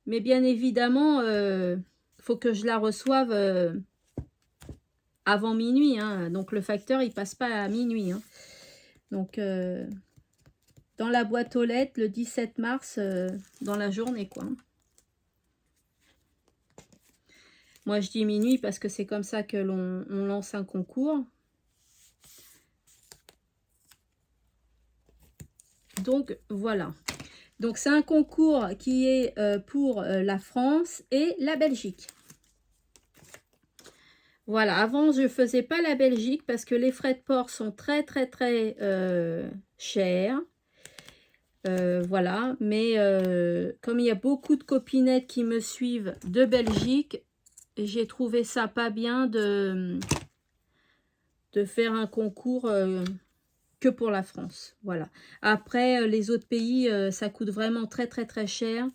mais bien évidemment, faut que je la reçoive avant minuit. Hein. Donc le facteur, il passe pas à minuit. Hein. Donc, dans la boîte aux lettres, le 17 mars, dans la journée, quoi. Moi, je dis minuit parce que c'est comme ça que l'on lance un concours. Donc, voilà. Donc, c'est un concours qui est pour la France et la Belgique. Voilà. Avant, je ne faisais pas la Belgique parce que les frais de port sont très, très, très chers. Voilà, mais comme il y a beaucoup de copinettes qui me suivent de Belgique, j'ai trouvé ça pas bien de faire un concours que pour la France. Voilà. Après, les autres pays, ça coûte vraiment très très très cher.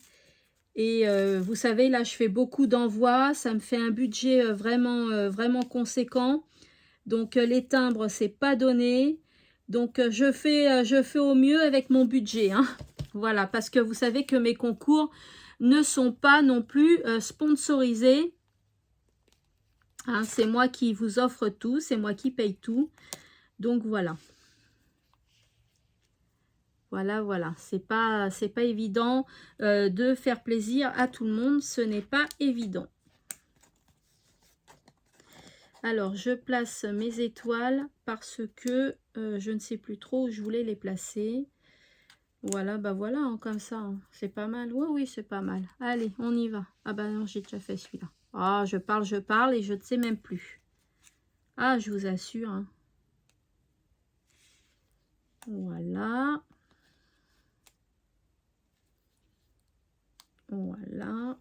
Et vous savez, là, je fais beaucoup d'envois. Ça me fait un budget vraiment conséquent. Donc, les timbres, c'est pas donné. Donc, je fais au mieux avec mon budget. Hein. Voilà, parce que vous savez que mes concours ne sont pas non plus sponsorisés. Hein, c'est moi qui vous offre tout, c'est moi qui paye tout. Donc, voilà. Voilà. C'est pas évident de faire plaisir à tout le monde. Ce n'est pas évident. Alors, je place mes étoiles parce que je ne sais plus trop où je voulais les placer. Voilà, bah voilà, hein, comme ça, hein. C'est pas mal. Oui, c'est pas mal. Allez, on y va. Ah bah non, j'ai déjà fait celui-là. Ah, je parle et je ne sais même plus. Ah, je vous assure. Hein. Voilà. Voilà.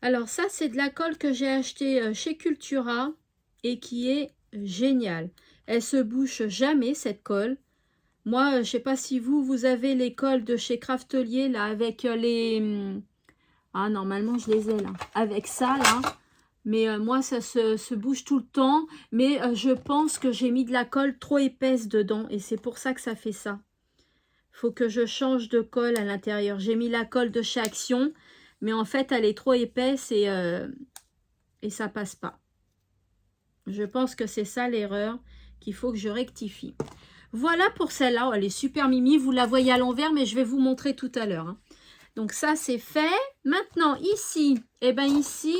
Alors ça, c'est de la colle que j'ai acheté chez Cultura et qui est géniale. Elle se bouche jamais, cette colle. Moi, je sais pas si vous avez les colles de chez Craftelier, là, avec les... Ah, normalement, je les ai, là. Avec ça, là. Mais moi, ça se bouge tout le temps. Mais je pense que j'ai mis de la colle trop épaisse dedans. Et c'est pour ça que ça fait ça. Faut que je change de colle à l'intérieur. J'ai mis la colle de chez Action. Mais en fait, elle est trop épaisse et ça passe pas. Je pense que c'est ça l'erreur qu'il faut que je rectifie. Voilà pour celle-là. Oh, elle est super mimi. Vous la voyez à l'envers, mais je vais vous montrer tout à l'heure. Hein. Donc ça, c'est fait. Maintenant, ici, eh bien ici,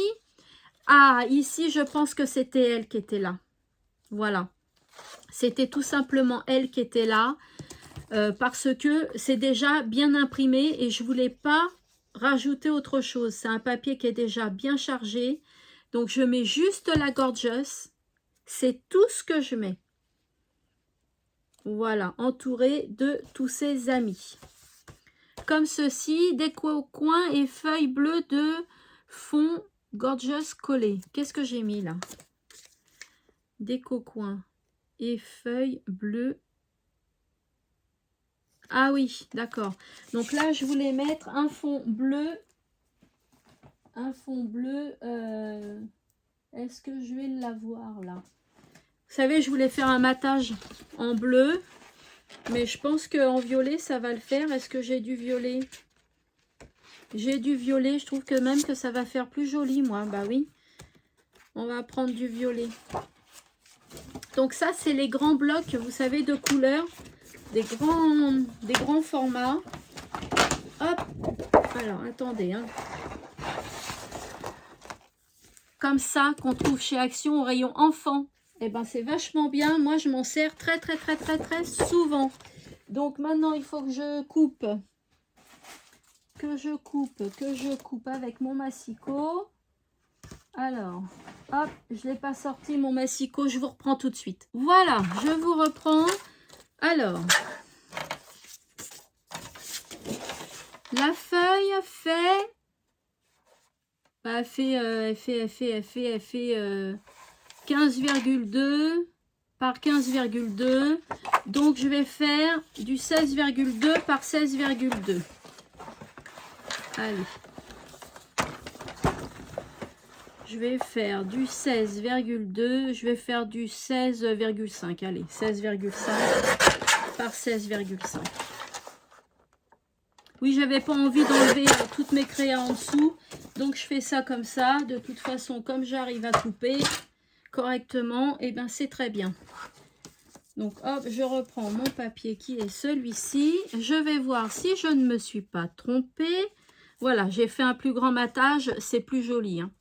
ah, ici, je pense que c'était elle qui était là. Voilà. C'était tout simplement elle qui était là. Parce que c'est déjà bien imprimé et je ne voulais pas rajouter autre chose. C'est un papier qui est déjà bien chargé. Donc, je mets juste la Gorgeous. C'est tout ce que je mets. Voilà, entouré de tous ses amis. Comme ceci, des coins et feuilles bleues de fond Gorgeous collé. Qu'est-ce que j'ai mis là? Des coins et feuilles bleues. Ah oui, d'accord. Donc là, je voulais mettre un fond bleu. Un fond bleu. Est-ce que je vais l'avoir là? Vous savez, je voulais faire un matage en bleu. Mais je pense qu'en violet, ça va le faire. Est-ce que j'ai du violet? J'ai du violet. Je trouve que même que ça va faire plus joli, moi. Bah oui. On va prendre du violet. Donc ça, c'est les grands blocs, vous savez, de couleurs. Des grands formats. Hop. Alors, attendez. Hein. Comme ça, qu'on trouve chez Action au rayon enfant. Eh ben, c'est vachement bien. Moi, je m'en sers très souvent. Donc maintenant, il faut que je coupe. Que je coupe avec mon massicot. Alors, hop, je n'ai pas sorti mon massicot, je vous reprends tout de suite. Voilà, je vous reprends. Alors, la feuille fait... Bah, elle fait 15,2 par 15,2. Donc, je vais faire du 16,2 par 16,2. Allez. Je vais faire du 16,2, je vais faire du 16,5. Allez, 16,5 par 16,5. Oui, j'avais pas envie d'enlever toutes mes crayons en dessous. Donc, je fais ça comme ça. De toute façon, comme j'arrive à couper correctement, et ben c'est très bien. Donc, hop, je reprends mon papier qui est celui-ci. Je vais voir si je ne me suis pas trompée. Voilà, j'ai fait un plus grand matage. C'est plus joli, hein.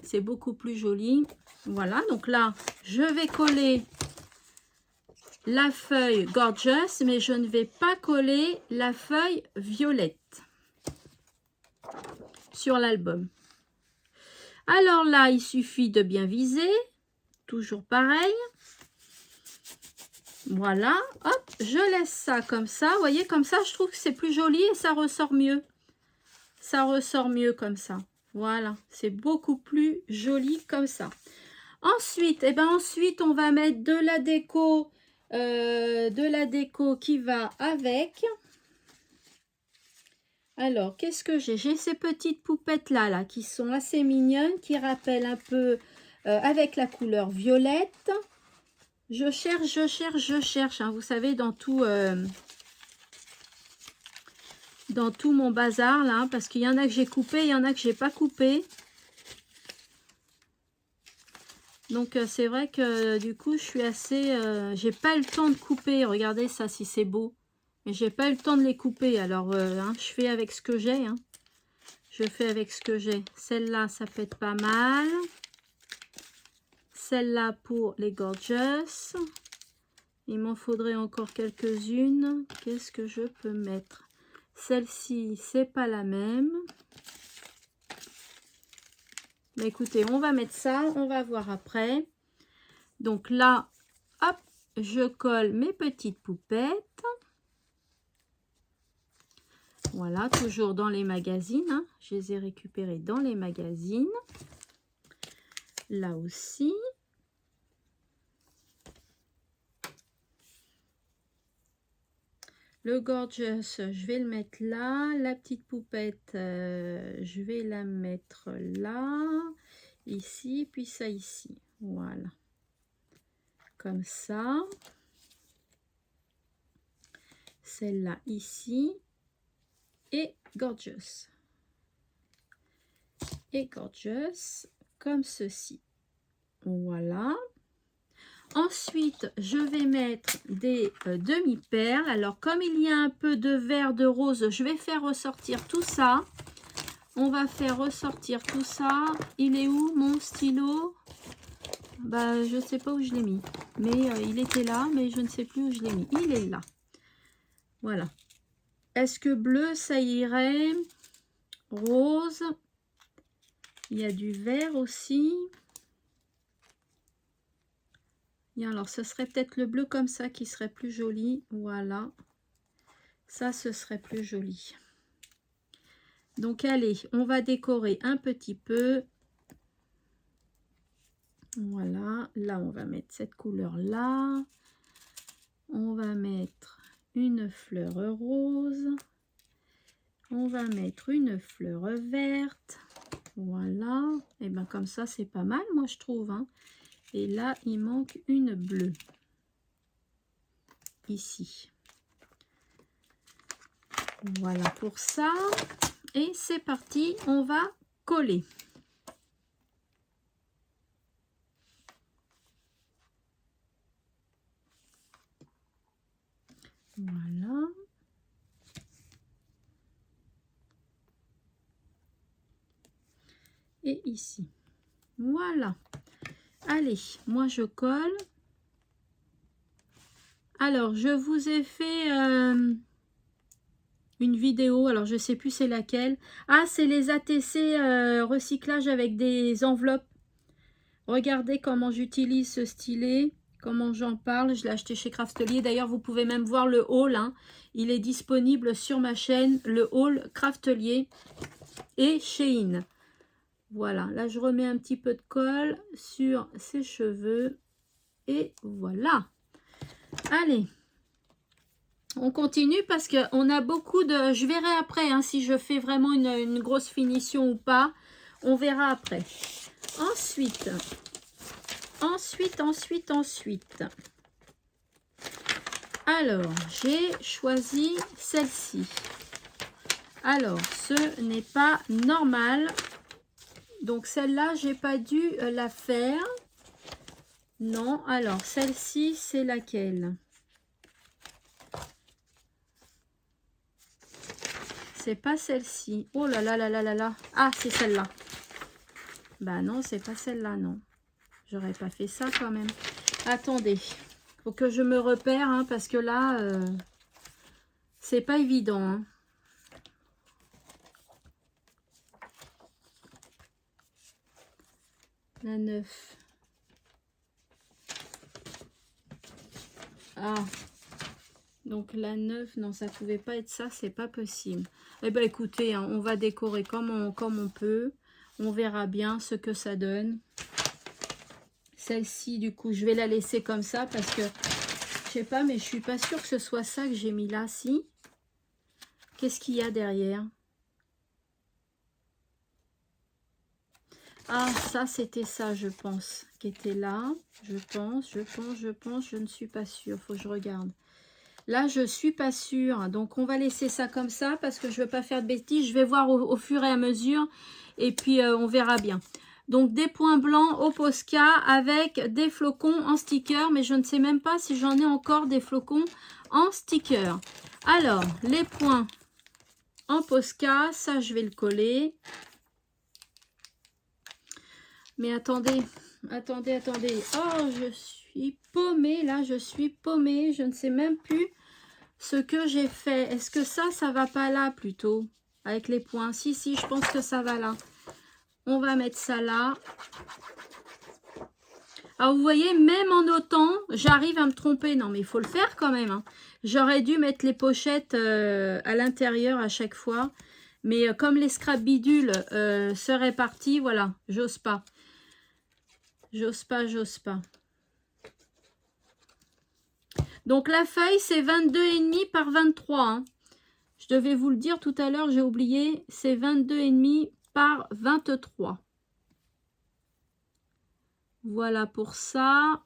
C'est beaucoup plus joli. Voilà, donc là, je vais coller la feuille Gorgeous, mais je ne vais pas coller la feuille violette sur l'album. Alors là, il suffit de bien viser. Toujours pareil. Voilà, hop, je laisse ça comme ça. Vous voyez, comme ça, je trouve que c'est plus joli et ça ressort mieux. Ça ressort mieux comme ça. Voilà, c'est beaucoup plus joli comme ça. Ensuite, ensuite, on va mettre de la déco qui va avec. Alors, qu'est-ce que j'ai? J'ai ces petites poupettes là qui sont assez mignonnes, qui rappellent un peu avec la couleur violette. Je cherche. Hein, vous savez, dans tout mon bazar là, parce qu'il y en a que j'ai coupé, il y en a que j'ai pas coupé. Donc c'est vrai que du coup je suis assez... j'ai pas eu le temps de couper. Regardez ça si c'est beau. Mais j'ai pas eu le temps de les couper. Alors hein, je fais avec ce que j'ai. Hein. Je fais avec ce que j'ai. Celle-là ça peut être pas mal. Celle-là pour les Gorgeous. Il m'en faudrait encore quelques-unes. Qu'est-ce que je peux mettre? Celle-ci c'est pas la même. Mais écoutez, on va mettre ça, on va voir après. Donc là, hop, je colle mes petites poupettes. Voilà, toujours dans les magazines. Hein. Je les ai récupérées dans les magazines. Là aussi. Le Gorgeous, je vais le mettre là. La petite poupette, je vais la mettre là, ici, puis ça ici. Voilà. Comme ça. Celle-là ici. Et Gorgeous. Et Gorgeous, comme ceci. Voilà. Ensuite, je vais mettre des demi-perles. Alors, comme il y a un peu de vert, de rose, je vais faire ressortir tout ça. On va faire ressortir tout ça. Il est où mon stylo? Bah, je ne sais pas où je l'ai mis. Mais il était là, mais je ne sais plus où je l'ai mis. Il est là. Voilà. Est-ce que bleu, ça irait? Rose. Il y a du vert aussi. Alors, ce serait peut-être le bleu comme ça qui serait plus joli. Voilà. Ça, ce serait plus joli. Donc, allez, on va décorer un petit peu. Voilà. Là, on va mettre cette couleur-là. On va mettre une fleur rose. On va mettre une fleur verte. Voilà. Et bien, comme ça, c'est pas mal, moi, je trouve. Hein. Et là, il manque une bleue. Ici. Voilà pour ça. Et c'est parti, on va coller. Voilà. Et ici. Voilà. Allez, moi je colle. Alors, je vous ai fait une vidéo, alors je sais plus c'est laquelle. Ah, c'est les ATC recyclage avec des enveloppes. Regardez comment j'utilise ce stylet, comment j'en parle. Je l'ai acheté chez Craftelier. D'ailleurs, vous pouvez même voir le haul, hein. Il est disponible sur ma chaîne, le haul Craftelier et Shein. Voilà, là je remets un petit peu de colle sur ses cheveux. Et voilà. Allez, on continue parce qu'on a beaucoup de... Je verrai après hein, si je fais vraiment une grosse finition ou pas. On verra après. Ensuite. Alors, j'ai choisi celle-ci. Alors, ce n'est pas normal. Donc, celle-là, j'ai pas dû la faire. Non, alors, celle-ci, c'est laquelle? C'est pas celle-ci. Oh là là là là là là. Ah, c'est celle-là. Bah non, c'est pas celle-là, non. J'aurais pas fait ça quand même. Attendez. Faut que je me repère, hein, parce que là, c'est pas évident. Hein. La 9. Ah. Donc la 9, non, ça pouvait pas être ça, c'est pas possible. Eh ben écoutez, hein, on va décorer comme on peut. On verra bien ce que ça donne. Celle-ci, du coup, je vais la laisser comme ça parce que, je sais pas, mais je suis pas sûre que ce soit ça que j'ai mis là, si. Qu'est-ce qu'il y a derrière? Ah, ça, c'était ça, je pense, qui était là. Je pense, je ne suis pas sûre. Faut que je regarde. Là, je suis pas sûre. Donc, on va laisser ça comme ça parce que je veux pas faire de bêtises. Je vais voir au fur et à mesure. Et puis, on verra bien. Donc, des points blancs au Posca avec des flocons en sticker. Mais je ne sais même pas si j'en ai encore des flocons en sticker. Alors, les points en Posca. Ça, je vais le coller. Mais attendez, attendez. Oh, je suis paumée, là, je suis paumée. Je ne sais même plus ce que j'ai fait. Est-ce que ça va pas là, plutôt? Avec les points. Si, je pense que ça va là. On va mettre ça là. Alors, vous voyez, même en notant, j'arrive à me tromper. Non, mais il faut le faire quand même. Hein. J'aurais dû mettre les pochettes à l'intérieur à chaque fois. Mais comme les scrap bidules seraient partis, voilà, j'ose pas. J'ose pas. Donc la feuille, c'est 22,5 par 23. Hein. Je devais vous le dire tout à l'heure, j'ai oublié. C'est 22,5 par 23. Voilà pour ça.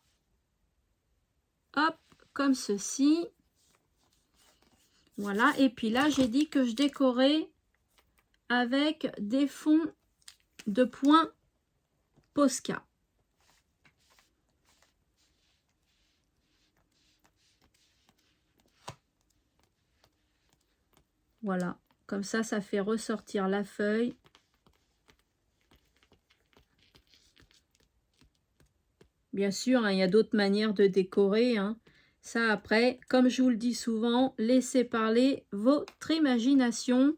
Hop, comme ceci. Voilà. Et puis là, j'ai dit que je décorais avec des fonds de points Posca. Voilà, comme ça fait ressortir la feuille. Bien sûr, hein, il y a d'autres manières de décorer. Hein. Ça, après, comme je vous le dis souvent, laissez parler votre imagination.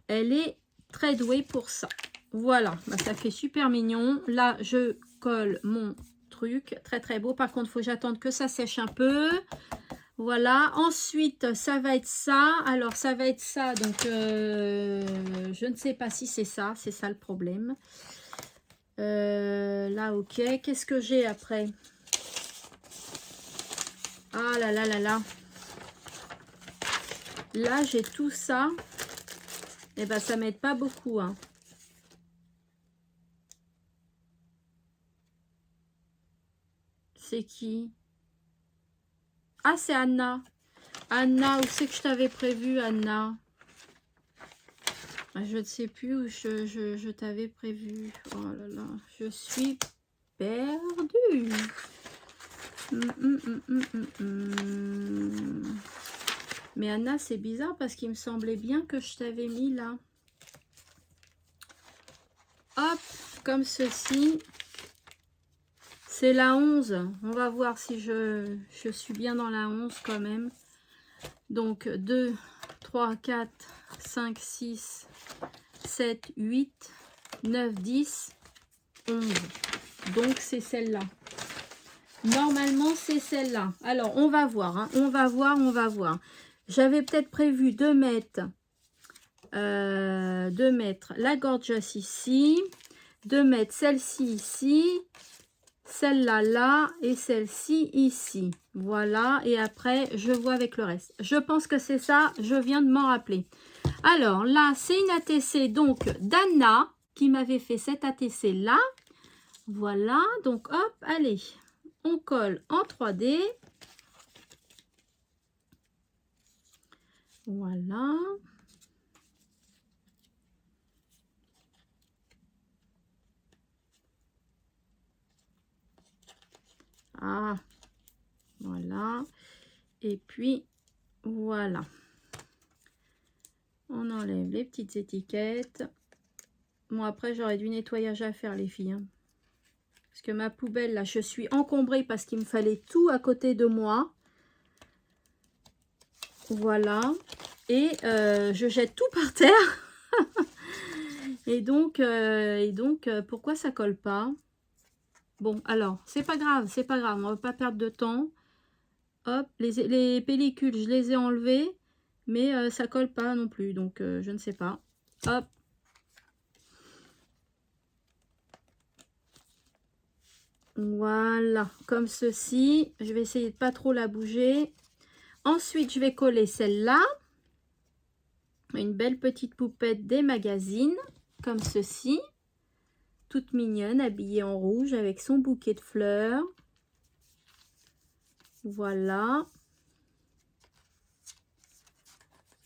Elle est très douée pour ça. Voilà, bah, ça fait super mignon. Là, je colle mon truc. Très, très beau. Par contre, il faut que j'attende que ça sèche un peu. Voilà, ensuite, ça va être ça. Alors, ça va être ça, donc je ne sais pas si c'est ça le problème. Là, ok. Qu'est-ce que j'ai après? Ah là là là là. Là, j'ai tout ça. Et ben, ça m'aide pas beaucoup, hein. C'est qui? Ah, c'est Anna. Anna, où c'est que je t'avais prévu, Anna? Ah, je ne sais plus où je t'avais prévu. Oh là là, je suis perdue. Mais Anna, c'est bizarre parce qu'il me semblait bien que je t'avais mis là. Hop, comme ceci. C'est la 11. On va voir si je suis bien dans la 11 quand même. Donc 2, 3, 4, 5, 6, 7, 8, 9, 10, 11. Donc c'est celle-là. Normalement c'est celle-là. Alors on va voir. Hein. On va voir. J'avais peut-être prévu de mettre la gorgeous ici. De mettre celle-ci ici. Celle-là là et celle-ci ici. Voilà, et après je vois avec le reste. Je pense que c'est ça, je viens de m'en rappeler. Alors là, c'est une ATC donc d'Anna qui m'avait fait cette ATC là. Voilà, donc hop, allez, on colle en 3D. Voilà. Ah, voilà. Et puis, voilà. On enlève les petites étiquettes. Bon, après, j'aurais du nettoyage à faire, les filles. Hein. Parce que ma poubelle, là, je suis encombrée parce qu'il me fallait tout à côté de moi. Voilà. Et je jette tout par terre. et donc, pourquoi ça colle pas? Bon, alors, c'est pas grave, on va pas perdre de temps. Hop, les pellicules, je les ai enlevées, mais ça colle pas non plus, donc je ne sais pas. Hop. Voilà, comme ceci. Je vais essayer de pas trop la bouger. Ensuite, je vais coller celle-là. Une belle petite poupette des magazines, comme ceci. Toute mignonne, habillée en rouge avec son bouquet de fleurs. Voilà.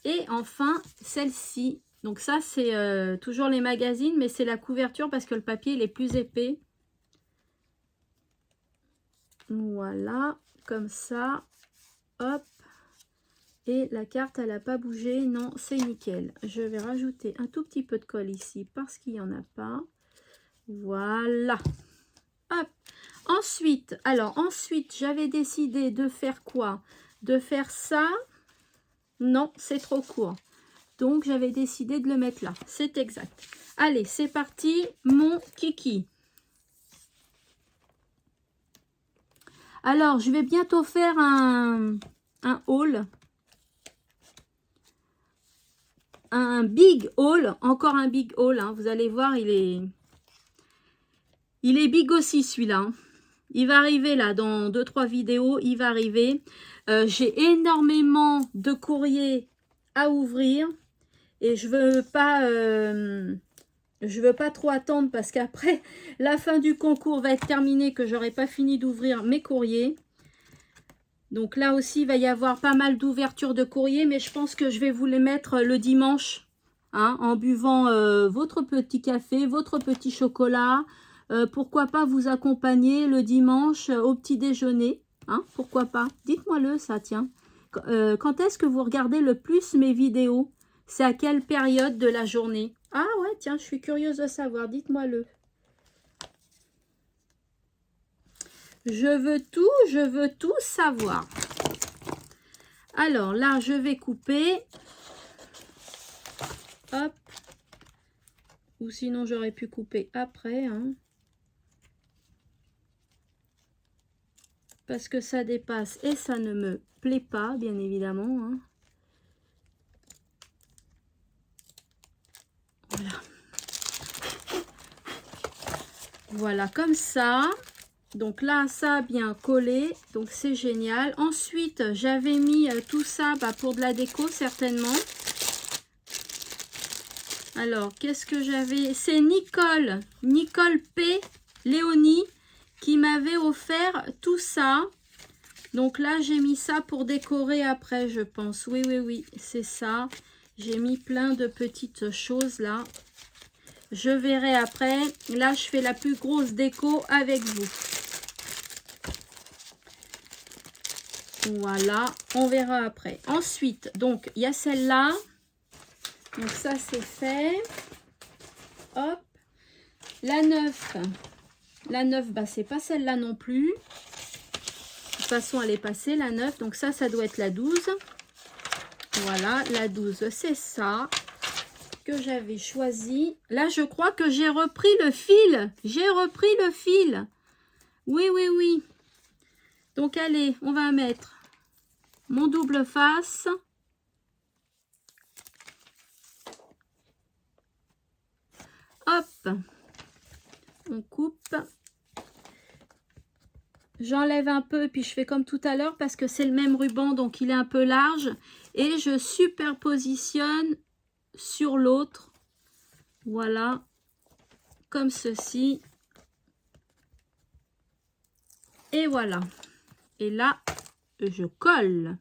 Et enfin, celle-ci. Donc ça, c'est toujours les magazines, mais c'est la couverture parce que le papier, il est plus épais. Voilà, comme ça. Hop. Et la carte, elle n'a pas bougé. Non, c'est nickel. Je vais rajouter un tout petit peu de colle ici parce qu'il n'y en a pas. Voilà. Hop. Ensuite, j'avais décidé de faire quoi? De faire ça. Non, c'est trop court. Donc, j'avais décidé de le mettre là. C'est exact. Allez, c'est parti, mon kiki. Alors, je vais bientôt faire un haul. Un big haul. Encore un big haul. Hein. Vous allez voir, il est big aussi, celui-là. Hein. Il va arriver là, dans 2-3 vidéos. Il va arriver. J'ai énormément de courriers à ouvrir. Et je veux pas trop attendre parce qu'après, la fin du concours va être terminée, que j'aurai pas fini d'ouvrir mes courriers. Donc là aussi, il va y avoir pas mal d'ouvertures de courriers, mais je pense que je vais vous les mettre le dimanche, hein, en buvant votre petit café, votre petit chocolat. Pourquoi pas vous accompagner le dimanche au petit déjeuner, hein, pourquoi pas? Dites-moi-le ça, tiens. Quand est-ce que vous regardez le plus mes vidéos? C'est à quelle période de la journée? Ah ouais, tiens, je suis curieuse de savoir, dites-moi-le. Je veux tout savoir. Alors là, je vais couper. Hop. Ou sinon, j'aurais pu couper après. Hein. Parce que ça dépasse et ça ne me plaît pas, bien évidemment. Hein. Voilà. Voilà, comme ça. Donc là, ça a bien collé. Donc c'est génial. Ensuite, j'avais mis tout ça pour de la déco, certainement. Alors, qu'est-ce que j'avais? C'est Nicole P. Léonie qui m'avait offert tout ça. Donc là, j'ai mis ça pour décorer après, je pense. Oui, c'est ça. J'ai mis plein de petites choses là. Je verrai après. Là, je fais la plus grosse déco avec vous. Voilà, on verra après. Ensuite, donc, il y a celle-là. Donc, ça, c'est fait. Hop. La 9. La 9, bah, c'est pas celle-là non plus. De toute façon, elle est passée, la 9. Donc, ça doit être la 12. Voilà, la 12, c'est ça que j'avais choisi. Là, je crois que j'ai repris le fil. J'ai repris le fil. Oui, oui, oui. Donc, allez, on va mettre mon double face. Hop. On coupe. J'enlève un peu, puis je fais comme tout à l'heure parce que c'est le même ruban, donc il est un peu large. Et je superpositionne sur l'autre. Voilà. Comme ceci. Et voilà. Et là, je colle.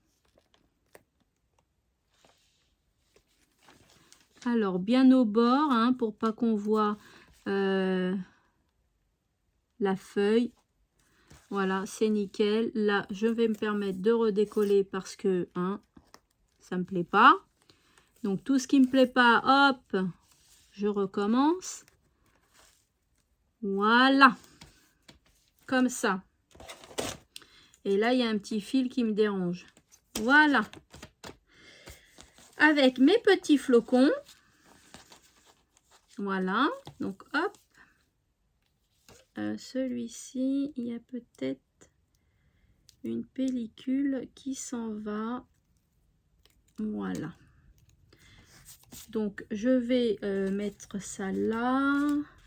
Alors, bien au bord, hein, pour pas qu'on voit la feuille. Voilà, c'est nickel. Là, je vais me permettre de redécoller parce que hein, ça me plaît pas. Donc, tout ce qui me plaît pas, hop, je recommence. Voilà. Comme ça. Et là, il y a un petit fil qui me dérange. Voilà. Avec mes petits flocons. Voilà. Donc, hop. Celui-ci, il y a peut-être une pellicule qui s'en va. Voilà. Donc, je vais mettre ça là,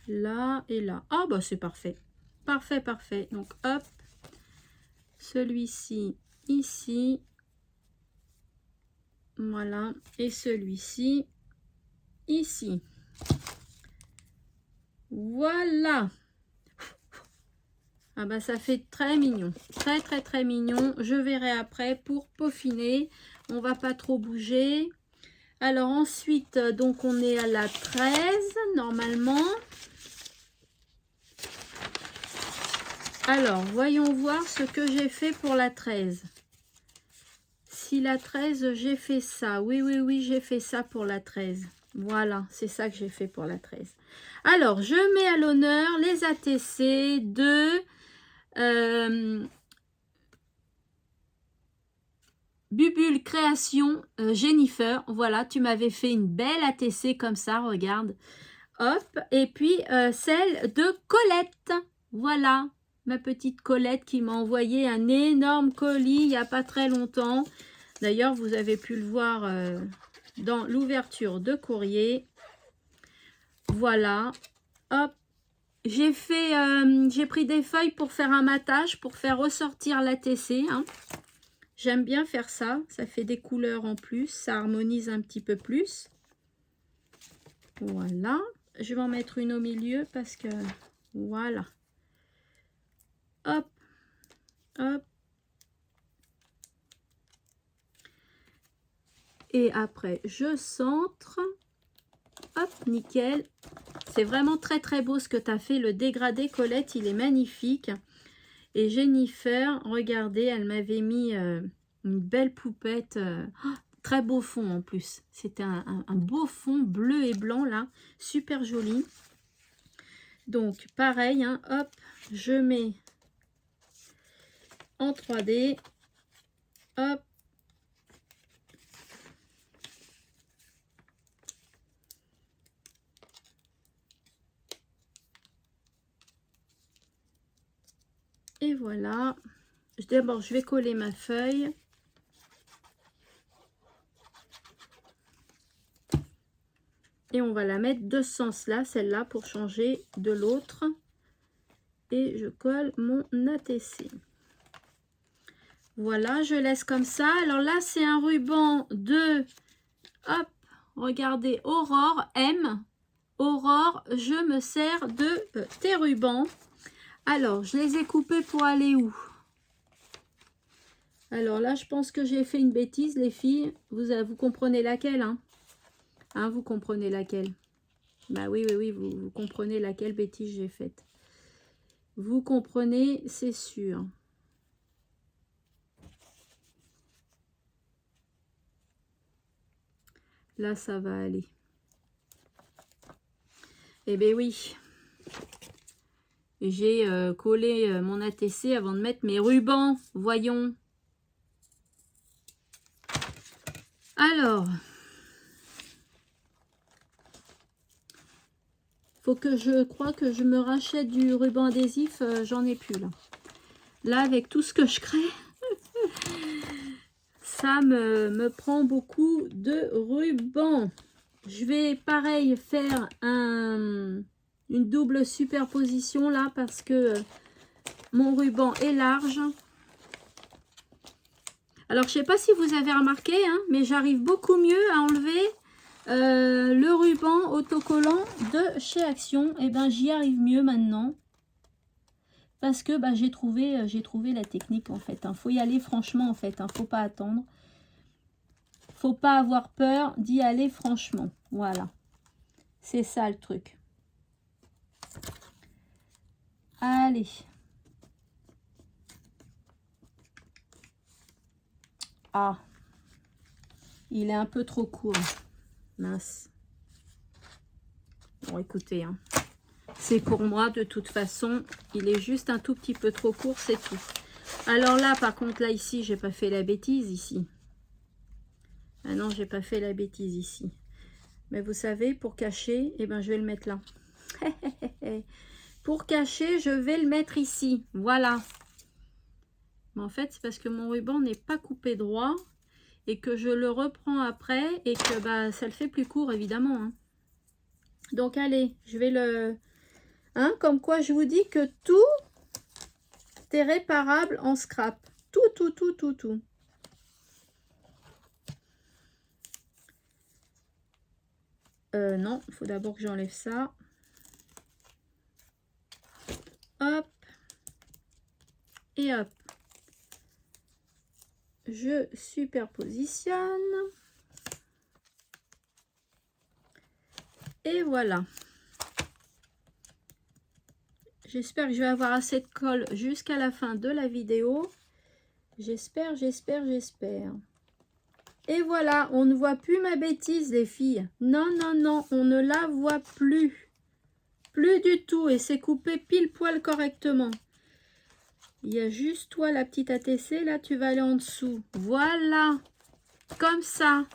là et là. Ah, bah, c'est parfait. Parfait, parfait. Donc, hop. Celui-ci, ici. Voilà. Et celui-ci, ici. Voilà. Ah bah ça fait très mignon. Très, très, très mignon. Je verrai après pour peaufiner. On va pas trop bouger. Alors ensuite, donc on est à la 13 normalement. Alors, voyons voir ce que j'ai fait pour la 13. Si la 13, j'ai fait ça. Oui, oui, oui, j'ai fait ça pour la 13. Voilà, c'est ça que j'ai fait pour la 13. Alors, je mets à l'honneur les ATC de Bubule Création Jennifer. Voilà, tu m'avais fait une belle ATC comme ça, regarde. Hop, et puis celle de Colette. Voilà, ma petite Colette qui m'a envoyé un énorme colis il n'y a pas très longtemps. D'ailleurs, vous avez pu le voir dans l'ouverture de courrier. Voilà, hop. J'ai pris des feuilles pour faire un matage, pour faire ressortir l'ATC. Hein. J'aime bien faire ça. Ça fait des couleurs en plus. Ça harmonise un petit peu plus. Voilà. Je vais en mettre une au milieu parce que... Voilà. Hop. Hop. Et après, je centre. Hop, nickel. C'est vraiment très très beau ce que tu as fait. Le dégradé Colette, il est magnifique. Et Jennifer, regardez, elle m'avait mis une belle poupette. Très beau fond en plus. C'était un beau fond bleu et blanc là. Super joli. Donc pareil, hein, hop, je mets en 3D. Hop. Et voilà. D'abord, je vais coller ma feuille. Et on va la mettre de ce sens-là, celle-là, pour changer de l'autre. Et je colle mon ATC. Voilà, je laisse comme ça. Alors là, c'est un ruban de... Hop, regardez, Aurore M. Aurore, je me sers de tes rubans. Alors, je les ai coupés pour aller où? Alors là, je pense que j'ai fait une bêtise, les filles. Vous comprenez laquelle, hein? Hein, vous comprenez laquelle? Bah oui, oui, oui, vous comprenez laquelle bêtise j'ai faite. Vous comprenez, c'est sûr. Là, ça va aller. Eh bien oui. J'ai collé mon ATC avant de mettre mes rubans. Voyons. Alors. Faut que je crois que je me rachète du ruban adhésif. J'en ai plus là. Là, avec tout ce que je crée, ça me prend beaucoup de ruban. Je vais pareil faire une double superposition là parce que mon ruban est large. Alors je sais pas si vous avez remarqué, hein, mais j'arrive beaucoup mieux à enlever le ruban autocollant de chez Action. Et ben j'y arrive mieux maintenant parce que bah, j'ai trouvé la technique en fait. Faut y aller franchement en fait. Faut pas attendre. Faut pas avoir peur d'y aller franchement. Voilà. C'est ça le truc. Allez. Ah. Il est un peu trop court. Mince. Bon, écoutez. Hein. C'est pour moi, de toute façon. Il est juste un tout petit peu trop court, c'est tout. Alors là, par contre, là, ici, j'ai pas fait la bêtise, ici. Ah non, j'ai pas fait la bêtise ici. Mais vous savez, pour cacher, eh ben, je vais le mettre là. Pour cacher, je vais le mettre ici. Voilà. Mais en fait, c'est parce que mon ruban n'est pas coupé droit et que je le reprends après et que bah, ça le fait plus court, évidemment. Hein. Donc, allez, je vais le... Hein, comme quoi, je vous dis que tout est réparable en scrap. Tout, tout, tout, tout, tout. Non, il faut d'abord que j'enlève ça. Hop. Et hop. Je superpositionne. Et voilà. J'espère que je vais avoir assez de colle jusqu'à la fin de la vidéo. J'espère, j'espère, j'espère. Et voilà, on ne voit plus ma bêtise, les filles. Non, non, non, on ne la voit plus. Plus du tout. Et c'est coupé pile poil correctement. Il y a juste toi, la petite ATC. Là, tu vas aller en dessous. Voilà. Comme ça.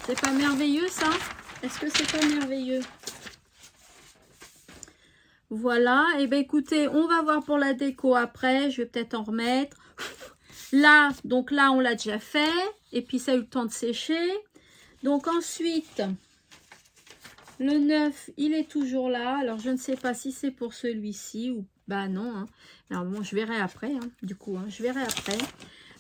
C'est pas merveilleux, ça? Est-ce que c'est pas merveilleux? Voilà. Et bien, écoutez, on va voir pour la déco après. Je vais peut-être en remettre. Là, donc là, on l'a déjà fait. Et puis, ça a eu le temps de sécher. Donc, ensuite, le 9, il est toujours là. Alors, je ne sais pas si c'est pour celui-ci ou... Bah non. Hein. Alors, bon, je verrai après. Hein, du coup, hein, je verrai après.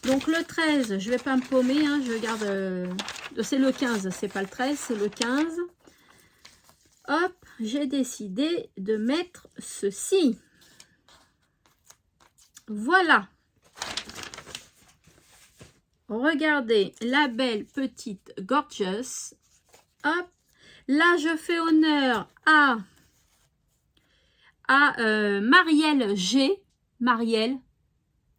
Donc, le 13, je ne vais pas me paumer. Hein, je garde... c'est le 15, c'est pas le 13, c'est le 15. Hop, j'ai décidé de mettre ceci. Voilà. Regardez la belle petite Gorgeous. Hop. Là, je fais honneur à Marielle G. Marielle,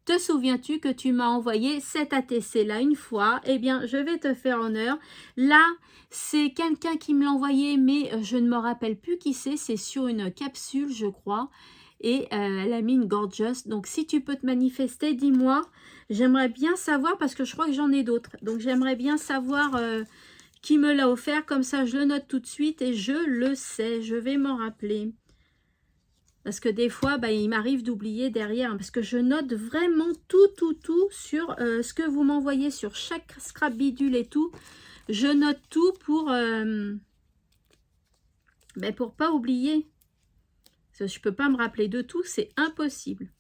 te souviens-tu que tu m'as envoyé cet ATC là une fois? Eh bien, je vais te faire honneur. Là, c'est quelqu'un qui me l'a envoyé, mais je ne me rappelle plus qui c'est. C'est sur une capsule, je crois. Et elle a mis une Gorgeous. Donc, si tu peux te manifester, dis-moi. J'aimerais bien savoir, parce que je crois que j'en ai d'autres. Donc, j'aimerais bien savoir qui me l'a offert. Comme ça, je le note tout de suite et je le sais. Je vais m'en rappeler. Parce que des fois, bah, il m'arrive d'oublier derrière. Parce que je note vraiment tout sur ce que vous m'envoyez sur chaque scrap bidule et tout. Je note tout pour pas oublier. Parce que je ne peux pas me rappeler de tout, c'est impossible.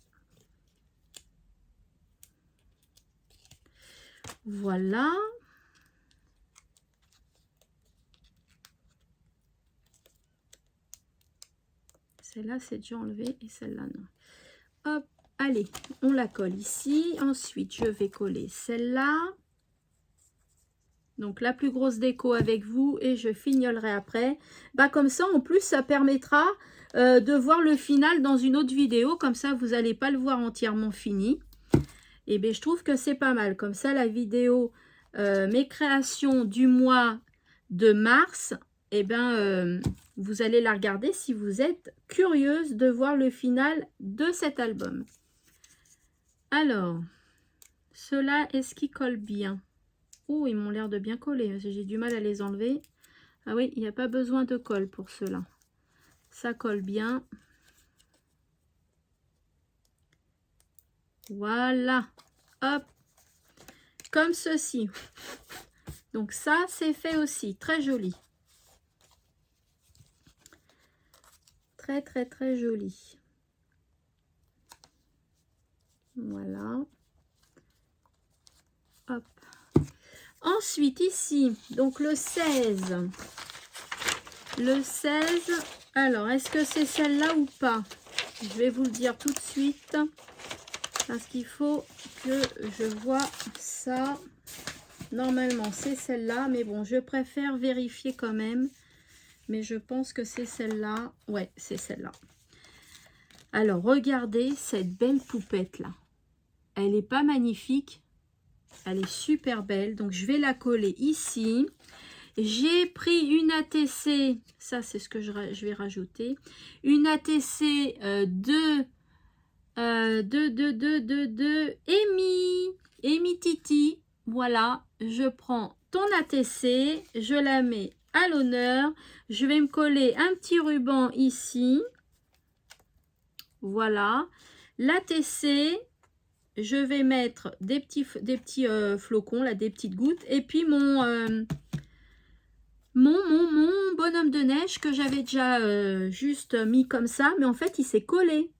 Voilà. Celle-là, c'est déjà enlevé et celle-là, non. Hop, allez, on la colle ici. Ensuite, je vais coller celle-là. Donc la plus grosse déco avec vous et je fignolerai après. Bah comme ça en plus ça permettra de voir le final dans une autre vidéo. Comme ça vous n'allez pas le voir entièrement fini. Et bien je trouve que c'est pas mal. Comme ça la vidéo mes créations du mois de mars, et ben vous allez la regarder si vous êtes curieuse de voir le final de cet album. Alors, ceux-là, est-ce qu'ils collent bien? Oh, ils m'ont l'air de bien coller. J'ai du mal à les enlever. Ah oui, il n'y a pas besoin de colle pour ceux-là. Ça colle bien. Voilà. Hop. Comme ceci. Donc ça, c'est fait aussi. Très joli. Très, très, très joli. Voilà. Hop. Ensuite, ici, donc le 16. Le 16, alors, est-ce que c'est celle-là ou pas? Je vais vous le dire tout de suite. Parce qu'il faut que je vois ça. Normalement, c'est celle-là. Mais bon, je préfère vérifier quand même. Mais je pense que c'est celle-là. Ouais, c'est celle-là. Alors, regardez cette belle poupette-là. Elle n'est pas magnifique. Elle est super belle. Donc, je vais la coller ici. J'ai pris une ATC. Ça, c'est ce que je vais rajouter. Une ATC de Amy Titi. Voilà. Je prends ton ATC. Je la mets à l'honneur. Je vais me coller un petit ruban ici. Voilà. L'ATC. Je vais mettre des petits flocons, là, des petites gouttes. Et puis mon bonhomme de neige que j'avais déjà juste mis comme ça. Mais en fait, il s'est collé.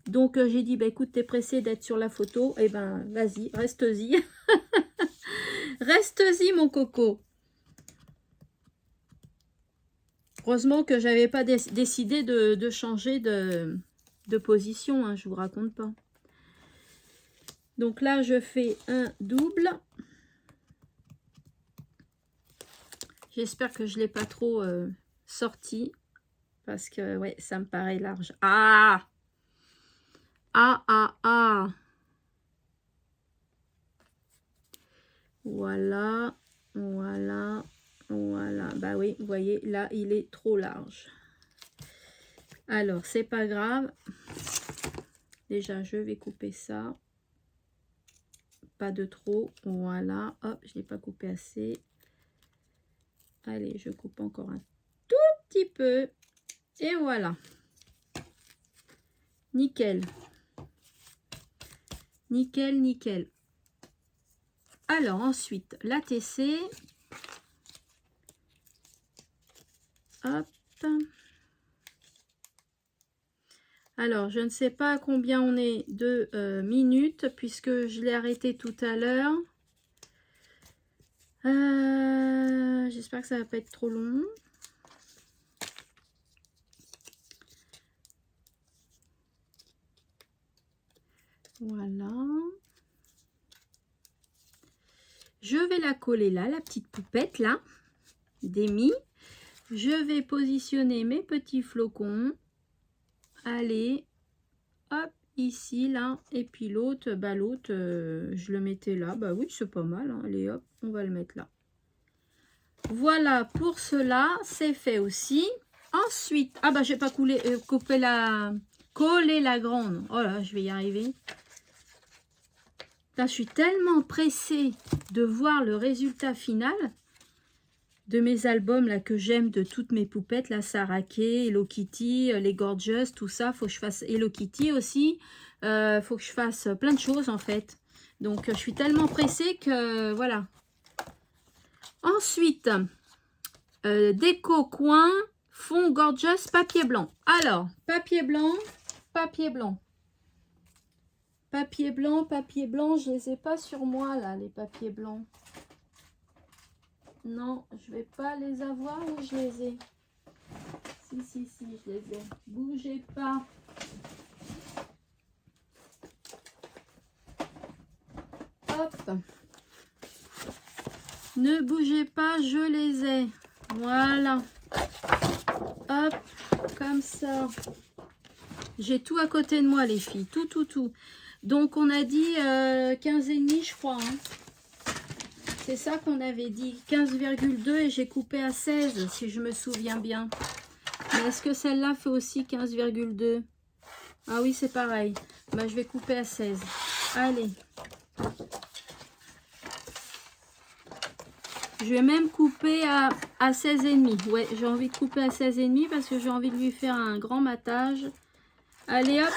Donc, j'ai dit, bah, écoute, t'es pressé d'être sur la photo. Eh ben, vas-y, reste-y. Reste-y, mon coco. Heureusement que j'avais pas décidé de changer de position. Hein, je vous raconte pas. Donc là, je fais un double. J'espère que je ne l'ai pas trop sorti. Parce que, ouais, ça me paraît large. Ah! Ah, ah, ah! Voilà, voilà, voilà. Bah oui, vous voyez, là, il est trop large. Alors, c'est pas grave. Déjà, je vais couper ça. Pas de trop. Voilà. Hop, je n'ai pas coupé assez. Allez, je coupe encore un tout petit peu. Et voilà. Nickel. Nickel, nickel. Alors, ensuite, l'ATC. Hop. Alors, je ne sais pas à combien on est de minutes, puisque je l'ai arrêté tout à l'heure. J'espère que ça ne va pas être trop long. Voilà. Je vais la coller là, la petite poupette là, d'Amy. Je vais positionner mes petits flocons. Allez, hop, ici, là. Et puis l'autre, bah l'autre, je le mettais là. Bah oui, c'est pas mal. Hein. Allez, hop, on va le mettre là. Voilà, pour cela, c'est fait aussi. Ensuite, ah bah j'ai pas coller la grande. Oh là, je vais y arriver. Là, je suis tellement pressée de voir le résultat final de mes albums là que j'aime, de toutes mes poupettes, là, Sarah Kay, Hello Kitty, les Gorgeous, tout ça. Faut que je fasse Hello Kitty aussi. Faut que je fasse plein de choses en fait. Donc, je suis tellement pressée que voilà. Ensuite, déco coin, fond Gorgeous, papier blanc. Alors, papier blanc, papier blanc. Papier blanc, je les ai pas sur moi là, les papiers blancs. Non, je vais pas les avoir ou je les ai. Si, je les ai. Bougez pas. Hop. Ne bougez pas, je les ai. Voilà. Hop, comme ça. J'ai tout à côté de moi, les filles. Tout, tout, tout. Donc, on a dit 15,5, je crois. Hein. C'est ça qu'on avait dit. 15,2 et j'ai coupé à 16, si je me souviens bien. Mais est-ce que celle-là fait aussi 15,2? Ah oui, c'est pareil. Bah, je vais couper à 16. Allez. Je vais même couper à 16,5. Ouais, j'ai envie de couper à 16,5 parce que j'ai envie de lui faire un grand matage. Allez hop,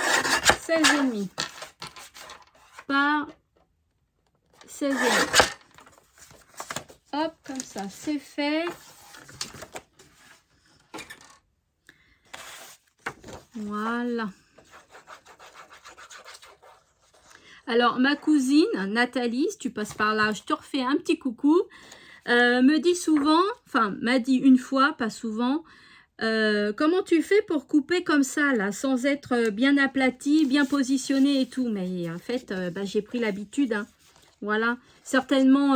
16,5 par 16,5. Hop, comme ça, c'est fait. Voilà. Alors, ma cousine, Nathalie, si tu passes par là, je te refais un petit coucou. Me dit souvent, enfin, m'a dit une fois, pas souvent, comment tu fais pour couper comme ça, là, sans être bien aplati, bien positionné et tout. Mais en fait, bah, j'ai pris l'habitude. Hein. Voilà. Certainement,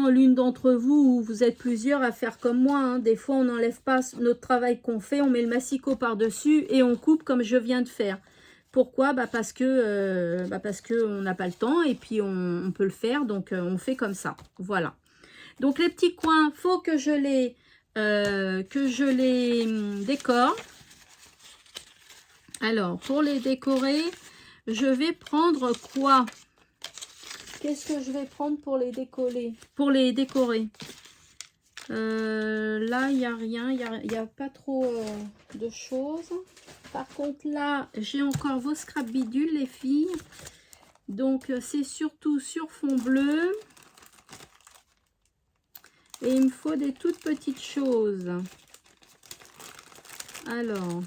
l'une d'entre vous, ou vous êtes plusieurs à faire comme moi. Hein. Des fois, on n'enlève pas notre travail qu'on fait, on met le massicot par-dessus et on coupe comme je viens de faire. Pourquoi? Bah parce que on n'a pas le temps et puis on peut le faire, donc on fait comme ça. Voilà. Donc les petits coins, faut que je les décore. Alors pour les décorer, je vais prendre quoi? Qu'est-ce que je vais prendre pour les décoller? Pour les décorer. Là, il n'y a rien, il n'y a pas trop de choses. Par contre, là, j'ai encore vos scrap bidules, les filles. Donc, c'est surtout sur fond bleu. Et il me faut des toutes petites choses. Alors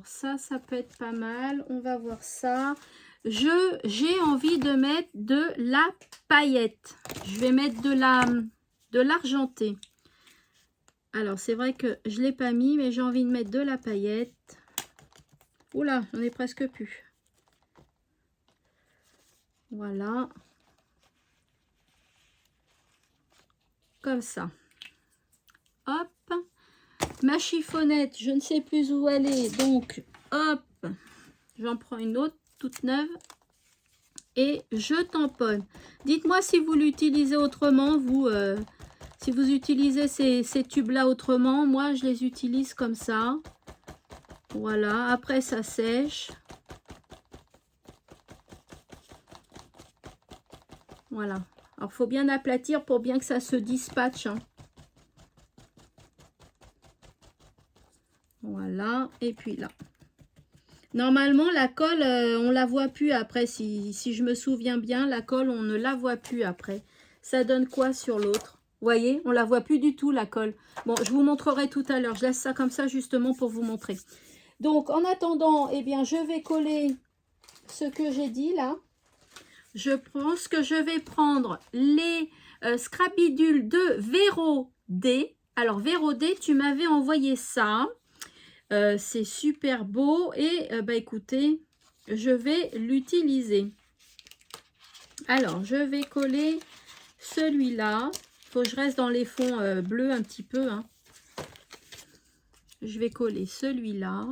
ça peut être pas mal. On va voir ça. J'ai envie de mettre de la paillette. Je vais mettre de l'argenté. Alors, c'est vrai que je ne l'ai pas mis, mais j'ai envie de mettre de la paillette. Oula, j'en ai presque plus. Voilà. Comme ça. Hop. Ma chiffonnette, je ne sais plus où elle est. Donc, hop. J'en prends une autre, toute neuve. Et je tamponne. Dites-moi si vous l'utilisez autrement, vous... si vous utilisez ces tubes-là autrement, moi, je les utilise comme ça. Voilà, après, ça sèche. Voilà. Alors, il faut bien aplatir pour bien que ça se dispatche. Hein. Voilà. Et puis là. Normalement, la colle, on la voit plus après. Si je me souviens bien, la colle, on ne la voit plus après. Ça donne quoi sur l'autre? Vous voyez, on la voit plus du tout, la colle. Bon, je vous montrerai tout à l'heure. Je laisse ça comme ça, justement, pour vous montrer. Donc, en attendant, eh bien, je vais coller ce que j'ai dit, là. Je pense que je vais prendre les scrapidules de Véro D. Alors, Véro D, tu m'avais envoyé ça. C'est super beau. Et, bah, écoutez, je vais l'utiliser. Alors, je vais coller celui-là. Il faut que je reste dans les fonds bleus un petit peu. Hein. Je vais coller celui-là.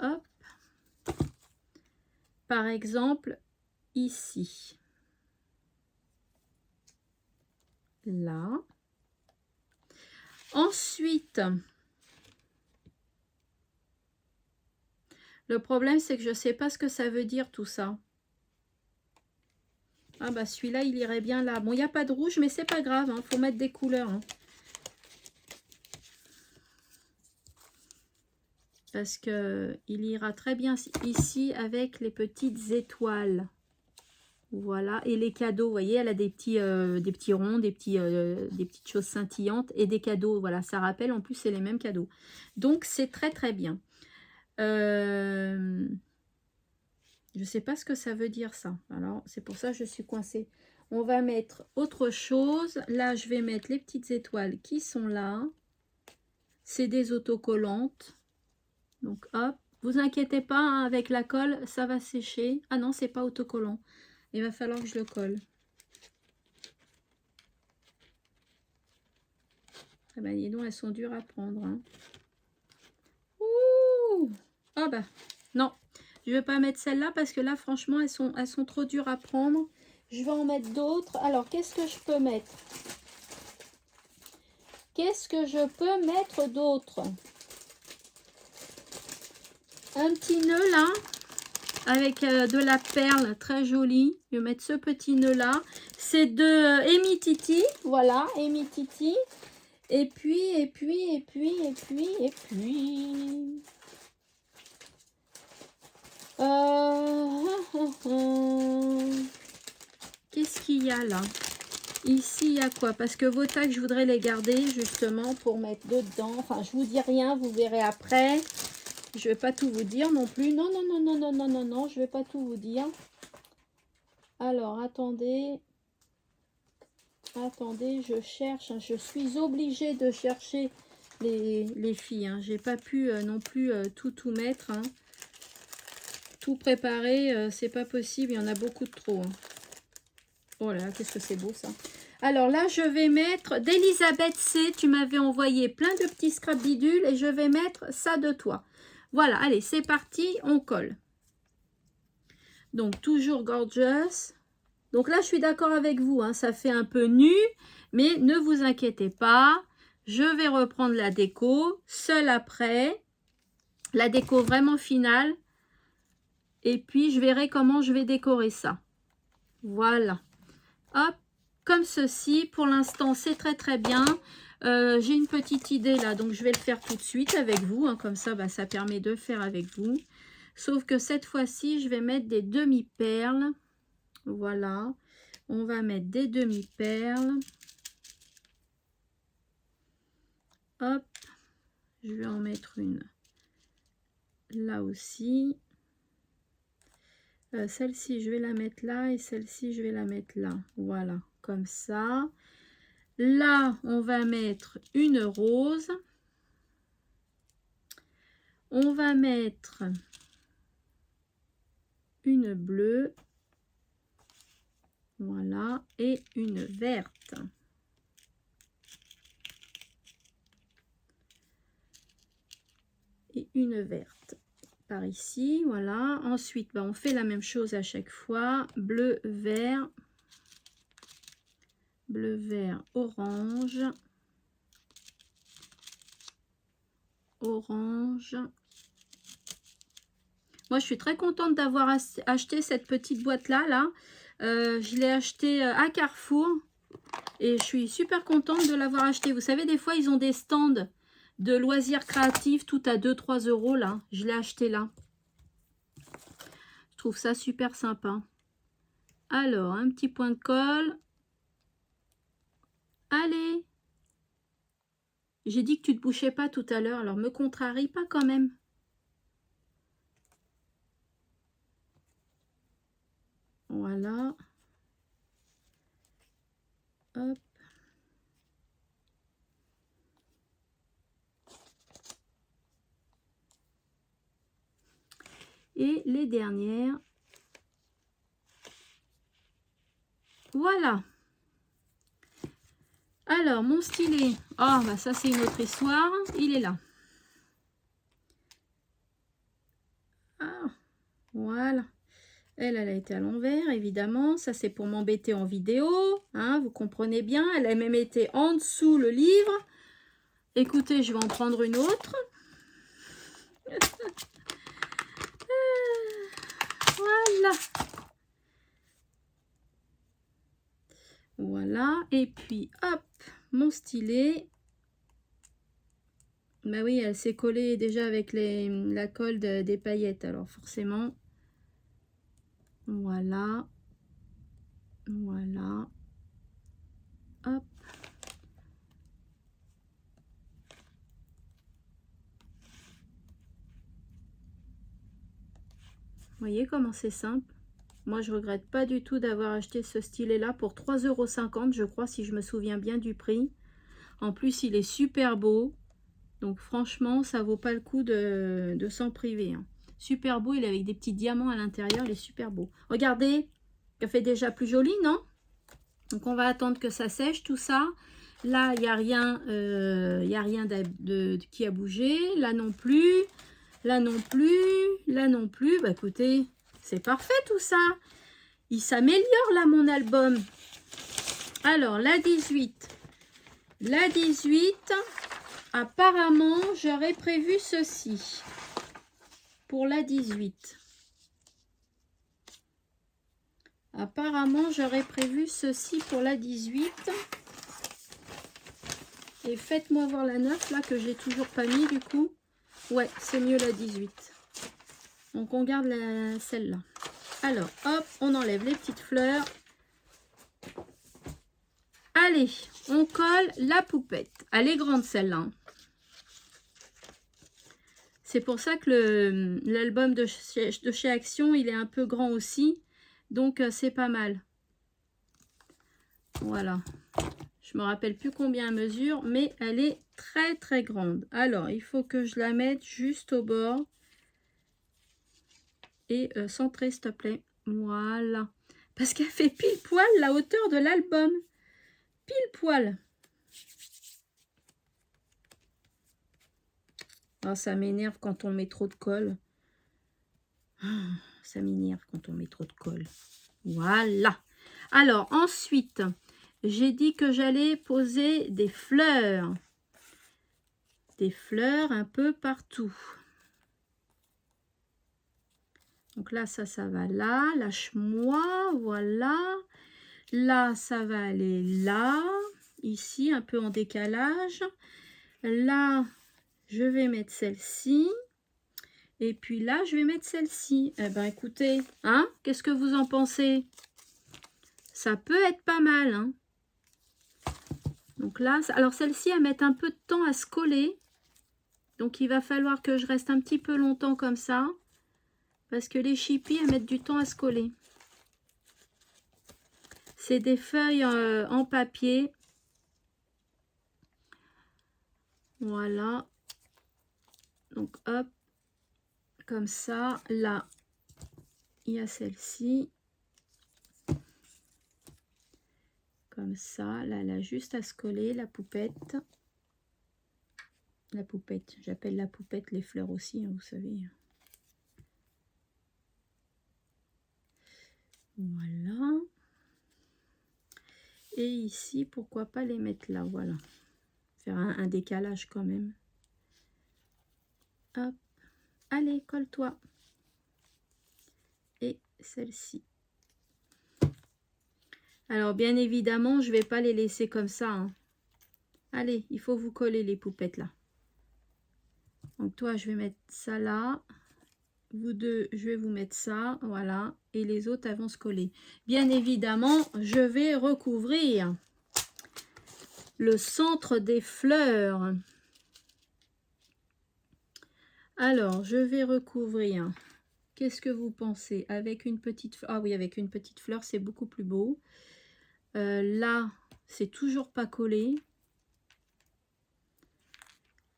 Hop. Par exemple, ici. Là. Ensuite, le problème, c'est que je ne sais pas ce que ça veut dire tout ça. Ah bah celui-là, il irait bien là. Bon, il n'y a pas de rouge, mais c'est pas grave. Hein. Faut mettre des couleurs. Hein. Parce que il ira très bien ici avec les petites étoiles. Voilà, et les cadeaux, vous voyez, elle a des petits ronds, des petites choses scintillantes et des cadeaux. Voilà, ça rappelle, en plus, c'est les mêmes cadeaux. Donc, c'est très, très bien. Je ne sais pas ce que ça veut dire, ça. Alors, c'est pour ça que je suis coincée. On va mettre autre chose. Là, je vais mettre les petites étoiles qui sont là. C'est des autocollantes. Donc, hop, Vous inquiétez pas, hein, avec la colle, ça va sécher. Ah non, c'est pas autocollant. Il va falloir que je le colle. Ah ben, dis donc, elles sont dures à prendre. Hein. Ouh! Ah bah, non. Je vais pas mettre celle-là parce que là, franchement, elles sont trop dures à prendre. Je vais en mettre d'autres. Alors, qu'est-ce que je peux mettre? Qu'est-ce que je peux mettre d'autre? Un petit nœud là, avec de la perle très jolie. Je vais mettre ce petit nœud là. C'est de Emi Titi. Voilà, Emi Titi. Et puis. Qu'est-ce qu'il y a là? Ici, il y a quoi? Parce que vos tags, je voudrais les garder justement pour mettre dedans. Enfin, je vous dis rien, vous verrez après. Je vais pas tout vous dire non plus. Non, non, non, non, non, non, non, non, je vais pas tout vous dire. Alors, attendez. Attendez, je cherche. Je suis obligée de chercher les filles. Hein. J'ai pas pu non plus tout mettre. Hein. Tout préparer, c'est pas possible. Il y en a beaucoup de trop. Hein. Oh là là, qu'est-ce que c'est beau ça. Alors là, je vais mettre d'Elisabeth C. Tu m'avais envoyé plein de petits scrap bidules et je vais mettre ça de toi. Voilà, allez, c'est parti, on colle. Donc, toujours gorgeous. Donc là, je suis d'accord avec vous, hein, ça fait un peu nu, mais ne vous inquiétez pas. Je vais reprendre la déco, seule après. La déco vraiment finale. Et puis, je verrai comment je vais décorer ça. Voilà. Hop, comme ceci. Pour l'instant, c'est très très bien. J'ai une petite idée là, donc je vais le faire tout de suite avec vous. Hein, comme ça, bah, ça permet de le faire avec vous. Sauf que cette fois-ci, je vais mettre des demi-perles. Voilà. On va mettre des demi-perles. Hop. Je vais en mettre une là aussi. Celle-ci, je vais la mettre là et celle-ci, je vais la mettre là. Voilà, comme ça. Là, on va mettre une rose. On va mettre une bleue. Voilà, et une verte. Et une verte par ici, voilà. Ensuite, bah, on fait la même chose à chaque fois. Bleu, vert, orange, orange. Moi, je suis très contente d'avoir acheté cette petite boîte-là. Je l'ai achetée à Carrefour et je suis super contente de l'avoir acheté. Vous savez, des fois, ils ont des stands de loisirs créatifs, tout à 2-3 euros là. Je l'ai acheté là. Je trouve ça super sympa. Alors, un petit point de colle. Allez. J'ai dit que tu ne te bouchais pas tout à l'heure, alors me contrarie pas quand même. Voilà. Hop. Et les dernières. Voilà. Alors, mon stylet. Ah, bah ça, c'est une autre histoire. Il est là. Ah, voilà. Elle a été à l'envers, évidemment. Ça, c'est pour m'embêter en vidéo. Hein, vous comprenez bien. Elle a même été en dessous le livre. Écoutez, je vais en prendre une autre. Voilà. Voilà. Et puis, hop, mon stylet. Bah oui, elle s'est collée déjà avec la colle des paillettes. Alors, forcément. Voilà. Voilà. Hop. Vous voyez comment c'est simple. Moi, je regrette pas du tout d'avoir acheté ce stylet-là pour 3,50 €, je crois, si je me souviens bien du prix. En plus, il est super beau. Donc, franchement, ça vaut pas le coup de s'en priver. Hein. Super beau, il est avec des petits diamants à l'intérieur, il est super beau. Regardez, ça fait déjà plus joli, non? Donc on va attendre que ça sèche tout ça. Là, il n'y a rien, qui a bougé. Là non plus. Là non plus. Là non plus. Bah écoutez, c'est parfait tout ça. Il s'améliore là mon album. Alors la 18. La 18, apparemment, j'aurais prévu ceci. Pour la 18. Apparemment, j'aurais prévu ceci pour la 18. Et faites-moi voir la 9, là, que j'ai toujours pas mis, du coup. Ouais, c'est mieux la 18. Donc, on garde celle-là. Alors, hop, on enlève les petites fleurs. Allez, on colle la poupette. Elle est grande, celle-là. Hein. C'est pour ça que l'album de chez Action, il est un peu grand aussi. Donc, c'est pas mal. Voilà. Je me rappelle plus combien elle mesure, mais elle est très, très grande. Alors, il faut que je la mette juste au bord. Et centrer, s'il te plaît. Voilà. Parce qu'elle fait pile poil la hauteur de l'album. Pile poil. Oh, ça m'énerve quand on met trop de colle. Oh, ça m'énerve quand on met trop de colle. Voilà. Alors, ensuite, j'ai dit que j'allais poser des fleurs. Des fleurs un peu partout. Donc là, ça va là. Lâche-moi, voilà. Là, ça va aller là. Ici, un peu en décalage. Là, je vais mettre celle-ci. Et puis là, je vais mettre celle-ci. Eh ben, écoutez, hein, qu'est-ce que vous en pensez? Ça peut être pas mal, hein. Donc là, alors celle-ci, elle met un peu de temps à se coller. Donc, il va falloir que je reste un petit peu longtemps comme ça. Parce que les chippies, elles mettent du temps à se coller. C'est des feuilles en papier. Voilà. Donc, hop. Comme ça. Là, il y a celle-ci. Comme ça. Là, elle a juste à se coller, la poupette. La poupette. J'appelle la poupette les fleurs aussi, hein, vous savez. Voilà. Et ici, pourquoi pas les mettre là, voilà. Faire un décalage quand même. Hop. Allez, colle-toi. Et celle-ci. Alors, bien évidemment, je ne vais pas les laisser comme ça. Hein. Allez, il faut vous coller les poupettes là. Donc, toi, je vais mettre ça là. Vous deux, je vais vous mettre ça. Voilà. Et les autres, elles vont se coller. Bien évidemment, je vais recouvrir le centre des fleurs. Alors, je vais recouvrir. Qu'est-ce que vous pensez? Avec une petite fleur. Ah oui, avec une petite fleur, c'est beaucoup plus beau. Là, c'est toujours pas collé.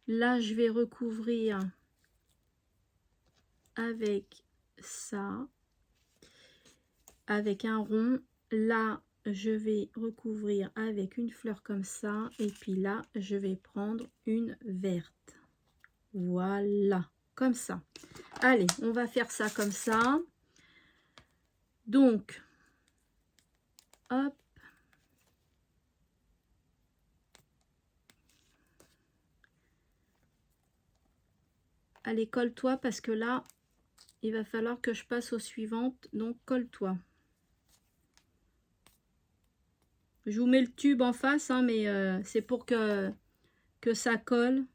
Là, je vais recouvrir avec ça, avec un rond. Là, je vais recouvrir avec une fleur comme ça. Et puis là, je vais prendre une verte. Voilà, comme ça. Allez, on va faire ça comme ça. Donc, hop. Allez, colle-toi parce que là, il va falloir que je passe aux suivantes. Donc, colle-toi. Je vous mets le tube en face, hein, mais c'est pour que ça colle.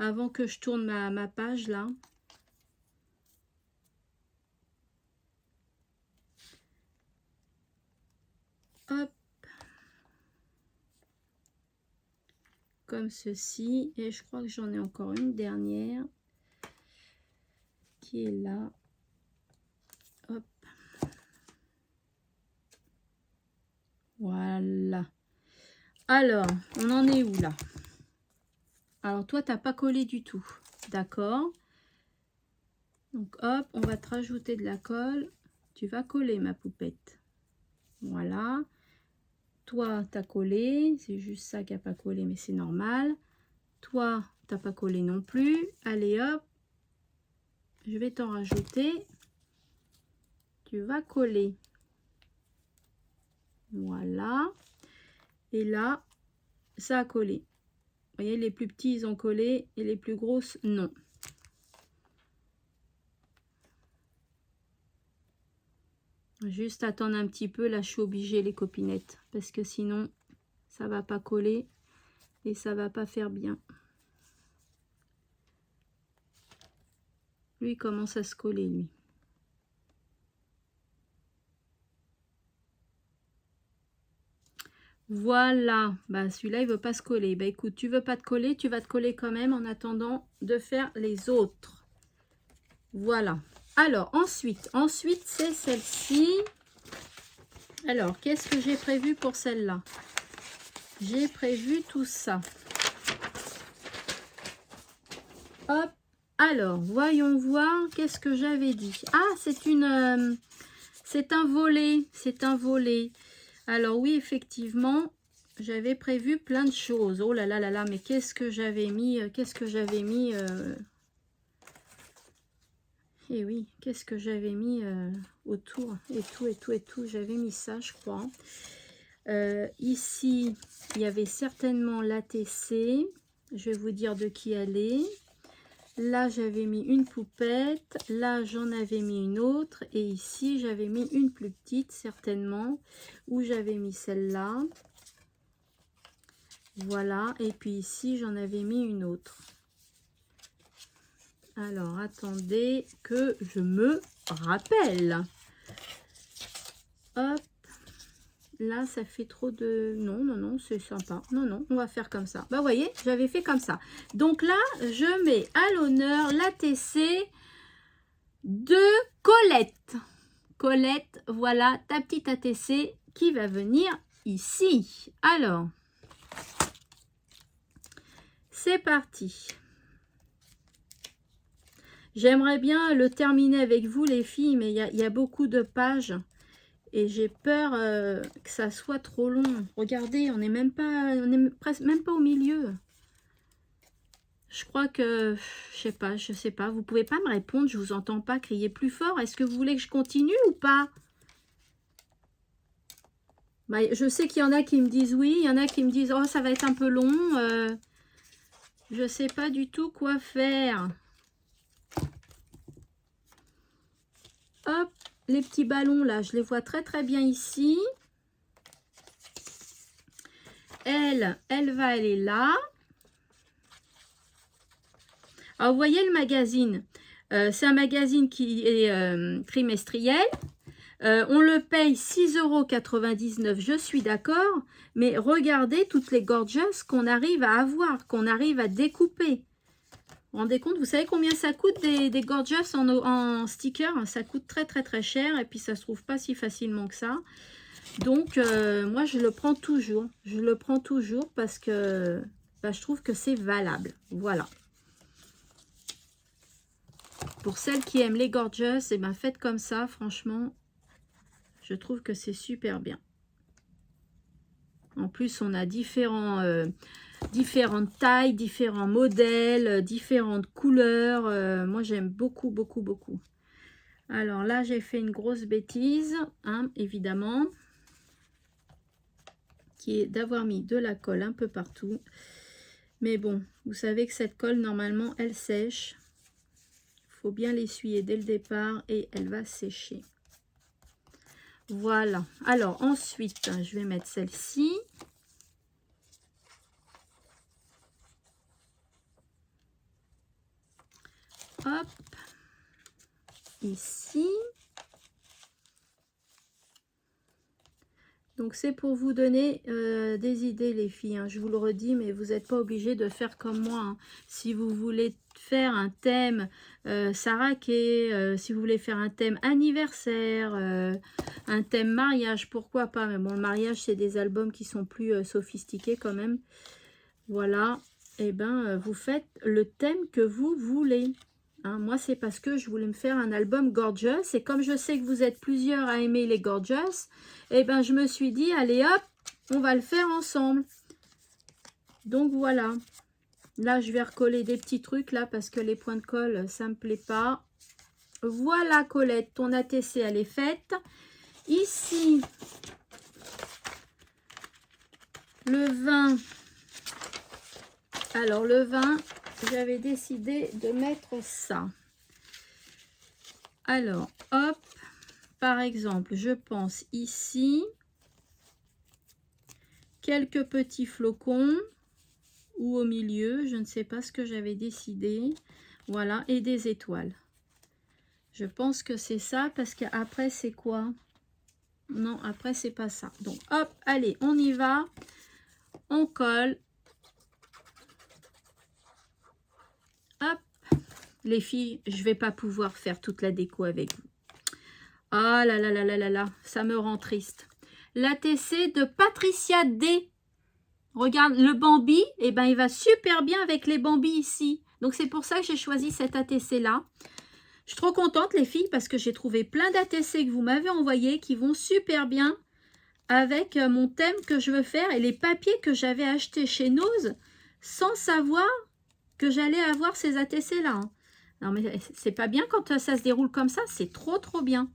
Avant que je tourne ma page, là. Hop. Comme ceci. Et je crois que j'en ai encore une dernière. Qui est là. Hop. Voilà. Alors, on en est où là? Alors, toi, t'as pas collé du tout. D'accord. Donc hop, on va te rajouter de la colle. Tu vas coller ma poupette. Voilà. Toi, tu as collé. C'est juste ça qui n'a pas collé, mais c'est normal. Toi, tu n'as pas collé non plus. Allez hop. Je vais t'en rajouter. Tu vas coller. Voilà. Et là, ça a collé. Vous voyez, les plus petits, ils ont collé. Et les plus grosses, non. Juste attendre un petit peu. Là, je suis obligée, les copinettes. Parce que sinon, ça va pas coller. Et ça va pas faire bien. Lui, il commence à se coller, lui. Voilà, bah celui-là il veut pas se coller. Bah écoute, tu veux pas te coller, tu vas te coller quand même en attendant de faire les autres. Voilà. Alors ensuite c'est celle-ci. Alors qu'est-ce que j'ai prévu pour celle-là? J'ai prévu tout ça. Hop. Alors voyons voir qu'est-ce que j'avais dit. Ah, c'est un volet, c'est un volet. Alors oui, effectivement, j'avais prévu plein de choses. Oh là là là là, mais qu'est-ce que j'avais mis Eh oui, qu'est-ce que j'avais mis autour et tout. J'avais mis ça, je crois. Ici, il y avait certainement l'ATC. Je vais vous dire de qui elle est. Là, j'avais mis une poupette. Là, j'en avais mis une autre. Et ici, j'avais mis une plus petite, certainement. Où j'avais mis celle-là. Voilà. Et puis ici, j'en avais mis une autre. Alors, attendez que je me rappelle. Hop. Là, ça fait trop de... Non, non, non, c'est sympa. Non, non, on va faire comme ça. Bah, vous voyez, j'avais fait comme ça. Donc là, je mets à l'honneur l'ATC de Colette. Colette, voilà ta petite ATC qui va venir ici. Alors, c'est parti. J'aimerais bien le terminer avec vous, les filles, mais il y a beaucoup de pages. Et j'ai peur que ça soit trop long. Regardez, on n'est presque même pas au milieu. Je crois que, je sais pas. Vous pouvez pas me répondre, je vous entends pas crier plus fort. Est-ce que vous voulez que je continue ou pas? Bah, je sais qu'il y en a qui me disent oui, il y en a qui me disent oh ça va être un peu long. Je sais pas du tout quoi faire. Hop. Les petits ballons, là, je les vois très très bien ici. Elle va aller là. Alors, vous voyez le magazine. C'est un magazine qui est trimestriel. On le paye 6,99 €, je suis d'accord. Mais regardez toutes les gorgeous qu'on arrive à avoir, qu'on arrive à découper. Vous vous rendez compte, vous savez combien ça coûte des gorgeous en sticker? Ça coûte très très très cher et puis ça se trouve pas si facilement que ça. Donc moi je le prends toujours. Je le prends toujours parce que bah, je trouve que c'est valable. Voilà. Pour celles qui aiment les gorgeous, et ben faites comme ça, franchement, je trouve que c'est super bien. En plus, on a différentes tailles, différents modèles, différentes couleurs. Moi, j'aime beaucoup, beaucoup, beaucoup. Alors là, j'ai fait une grosse bêtise, hein, évidemment, qui est d'avoir mis de la colle un peu partout. Mais bon, vous savez que cette colle, normalement, elle sèche. Il faut bien l'essuyer dès le départ et elle va sécher. Voilà. Alors, ensuite, je vais mettre celle-ci. Hop, ici. Donc c'est pour vous donner des idées les filles, hein. Je vous le redis, mais vous n'êtes pas obligés de faire comme moi, hein. Si vous voulez faire un thème Saraké, si vous voulez faire un thème anniversaire, un thème mariage, pourquoi pas. Mais bon, le mariage c'est des albums qui sont plus sophistiqués quand même. Voilà, et ben vous faites le thème que vous voulez. Hein, moi, c'est parce que je voulais me faire un album gorgeous. Et comme je sais que vous êtes plusieurs à aimer les gorgeous, eh ben, je me suis dit, allez hop, on va le faire ensemble. Donc, voilà. Là, je vais recoller des petits trucs, là, parce que les points de colle, ça me plaît pas. Voilà, Colette, ton ATC, elle est faite. Ici, le vin. Alors, le vin, j'avais décidé de mettre ça. Alors, hop, par exemple, je pense ici, quelques petits flocons, ou au milieu, je ne sais pas ce que j'avais décidé. Voilà, et des étoiles. Je pense que c'est ça, parce qu'après, c'est quoi? Non, après, c'est pas ça. Donc, hop, allez, on y va. On colle. Hop. Les filles, je vais pas pouvoir faire toute la déco avec vous. Ah là là là là là là, ça me rend triste. L'ATC de Patricia D. Regarde, le Bambi, eh ben, il va super bien avec les Bambis ici. Donc, c'est pour ça que j'ai choisi cet ATC-là. Je suis trop contente, les filles, parce que j'ai trouvé plein d'ATC que vous m'avez envoyés qui vont super bien avec mon thème que je veux faire et les papiers que j'avais achetés chez Nose sans savoir que j'allais avoir ces ATC-là. Hein. Non, mais c'est pas bien quand ça se déroule comme ça. C'est trop, trop bien.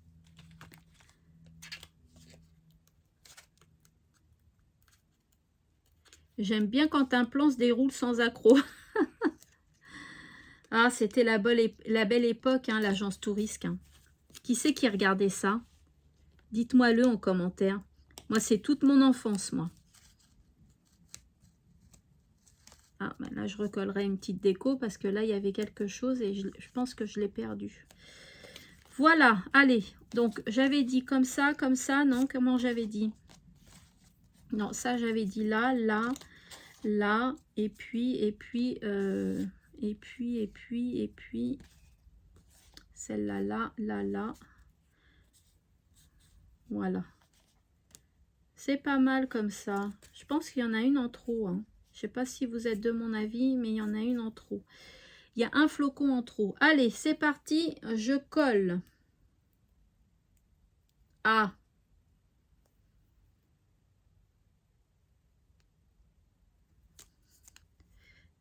J'aime bien quand un plan se déroule sans accroc. Ah, c'était la belle époque, hein, l'agence Tourisque. Hein. Qui c'est qui regardait ça? Dites-moi-le en commentaire. Moi, c'est toute mon enfance, moi. Ah, ben là, je recollerai une petite déco parce que là, il y avait quelque chose et je pense que je l'ai perdu. Voilà, allez. Donc, j'avais dit comme ça, non? Comment j'avais dit? Non, ça, j'avais dit là, là, là, et puis, celle-là, là, là, là. Voilà. C'est pas mal comme ça. Je pense qu'il y en a une en trop. Hein. Je sais pas si vous êtes de mon avis, mais il y en a une en trop. Il y a un flocon en trop. Allez, c'est parti. Je colle. Ah.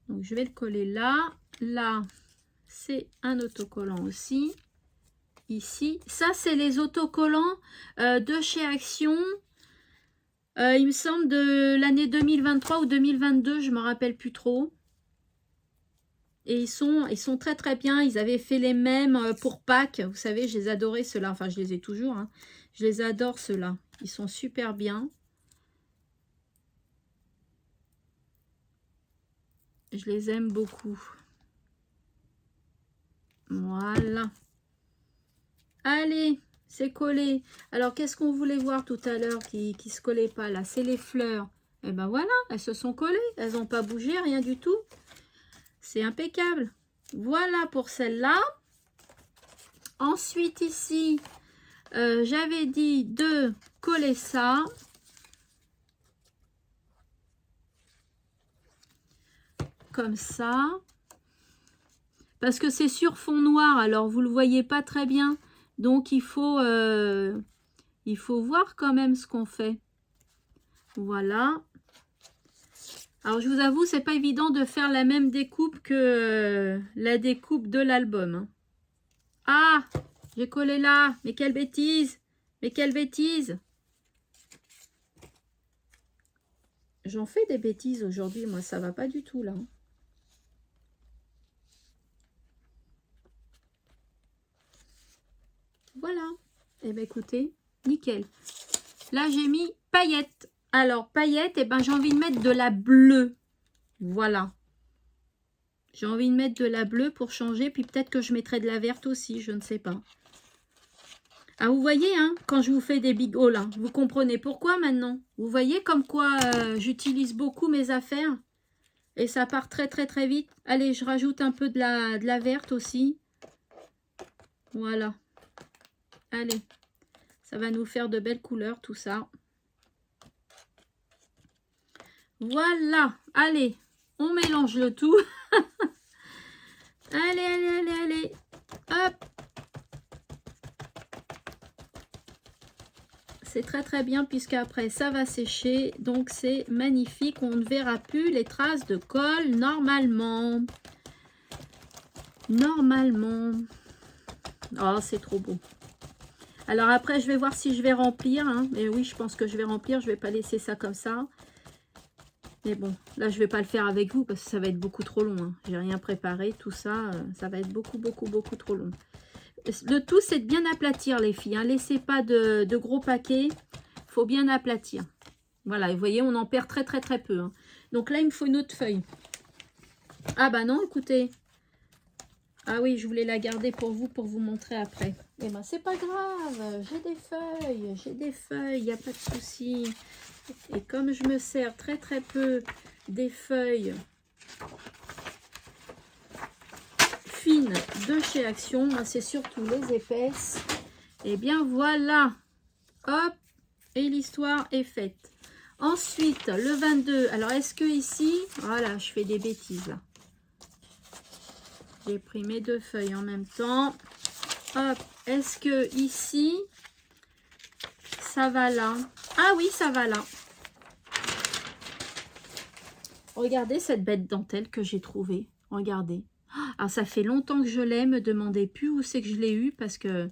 Donc, je vais le coller là. Là, c'est un autocollant aussi. Ici. Ça, c'est les autocollants de chez Action. Il me semble de l'année 2023 ou 2022, je ne me rappelle plus trop. Et ils sont très très bien. Ils avaient fait les mêmes pour Pâques. Vous savez, je les adorais ceux-là. Enfin, je les ai toujours. Hein. Je les adore ceux-là. Ils sont super bien. Je les aime beaucoup. Voilà. Allez, c'est collé. Alors, qu'est-ce qu'on voulait voir tout à l'heure qui se collait pas là? C'est les fleurs. Et ben voilà, elles se sont collées. Elles n'ont pas bougé, rien du tout. C'est impeccable. Voilà pour celle-là. Ensuite, ici, j'avais dit de coller ça. Comme ça. Parce que c'est sur fond noir, alors vous ne le voyez pas très bien. Donc, il faut voir quand même ce qu'on fait. Voilà. Alors, je vous avoue, c'est pas évident de faire la même découpe que la découpe de l'album. Hein. Ah, j'ai collé là. Mais quelle bêtise. Mais quelle bêtise. J'en fais des bêtises aujourd'hui. Moi, ça va pas du tout, là. Voilà. Eh bien, écoutez, nickel. Là, j'ai mis paillettes. Alors, paillettes, eh ben, j'ai envie de mettre de la bleue. Voilà. J'ai envie de mettre de la bleue pour changer. Puis peut-être que je mettrai de la verte aussi. Je ne sais pas. Ah, vous voyez, hein, quand je vous fais des bigots, là, vous comprenez pourquoi maintenant? Vous voyez comme quoi j'utilise beaucoup mes affaires. Et ça part très, très, très vite. Allez, je rajoute un peu de la verte aussi. Voilà. Allez. Ça va nous faire de belles couleurs, tout ça. Voilà. Allez, on mélange le tout. Allez, allez, allez, allez. Hop. C'est très très bien puisqu'après ça va sécher. Donc c'est magnifique. On ne verra plus les traces de colle normalement. Normalement. Oh, c'est trop beau. Alors après, je vais voir si je vais remplir. Hein. Mais oui, je pense que je vais remplir. Je ne vais pas laisser ça comme ça. Mais bon, là, je ne vais pas le faire avec vous parce que ça va être beaucoup trop long. Hein. J'ai rien préparé. Tout ça, ça va être beaucoup trop long. Le tout, c'est de bien aplatir, les filles. Hein. Laissez pas de gros paquets. Il faut bien aplatir. Voilà, et vous voyez, on en perd très peu. Hein. Donc là, il me faut une autre feuille. Ah bah non, écoutez. Ah oui, je voulais la garder pour vous montrer après. Eh ben, c'est pas grave. J'ai des feuilles. Il n'y a pas de souci. Et comme je me sers très peu des feuilles fines de chez Action, c'est surtout les épaisses. Et bien voilà, hop, et l'histoire est faite. Ensuite, le 22, alors est-ce que ici, voilà, je fais des bêtises là. J'ai pris mes deux feuilles en même temps. Hop, est-ce que ici, ça va là? Ah oui, ça va là. Regardez cette bête dentelle que j'ai trouvée. Regardez. Alors, ça fait longtemps que je l'ai. Me demandez plus où c'est que je l'ai eu parce que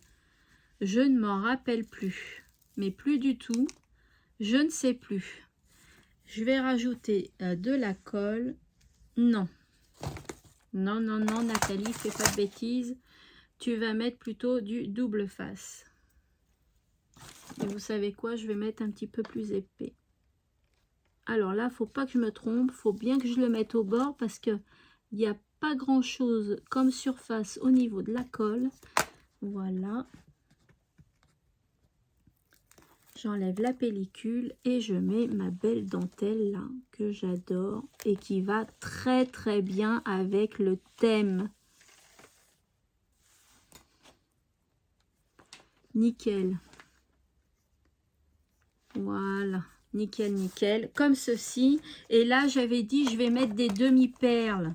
je ne m'en rappelle plus. Mais plus du tout. Je ne sais plus. Je vais rajouter de la colle. Non. Non, non, non, Nathalie, fais pas de bêtises. Tu vas mettre plutôt du double face. Et vous savez quoi? Je vais mettre un petit peu plus épais. Alors là, faut pas que je me trompe. Faut bien que je le mette au bord parce que il n'y a pas grand chose comme surface au niveau de la colle. Voilà. J'enlève la pellicule et je mets ma belle dentelle là que j'adore et qui va très bien avec le thème. Nickel. Voilà. Nickel, nickel. Comme ceci. Et là, j'avais dit, je vais mettre des demi-perles.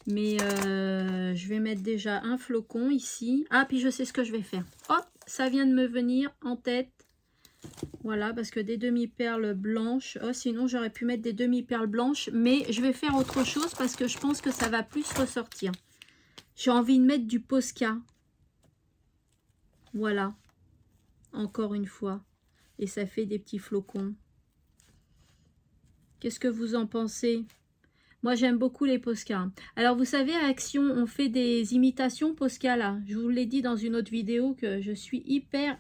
Mais je vais mettre déjà un flocon ici. Ah, puis je sais ce que je vais faire. Hop, ça vient de me venir en tête. Voilà, parce que des demi-perles blanches. Oh, sinon, j'aurais pu mettre des demi-perles blanches. Mais je vais faire autre chose parce que je pense que ça va plus ressortir. J'ai envie de mettre du Posca. Voilà. Encore une fois. Et ça fait des petits flocons. Qu'est-ce que vous en pensez? Moi, j'aime beaucoup les Posca. Alors, vous savez, à Action, on fait des imitations Posca, là. Je vous l'ai dit dans une autre vidéo que je suis hyper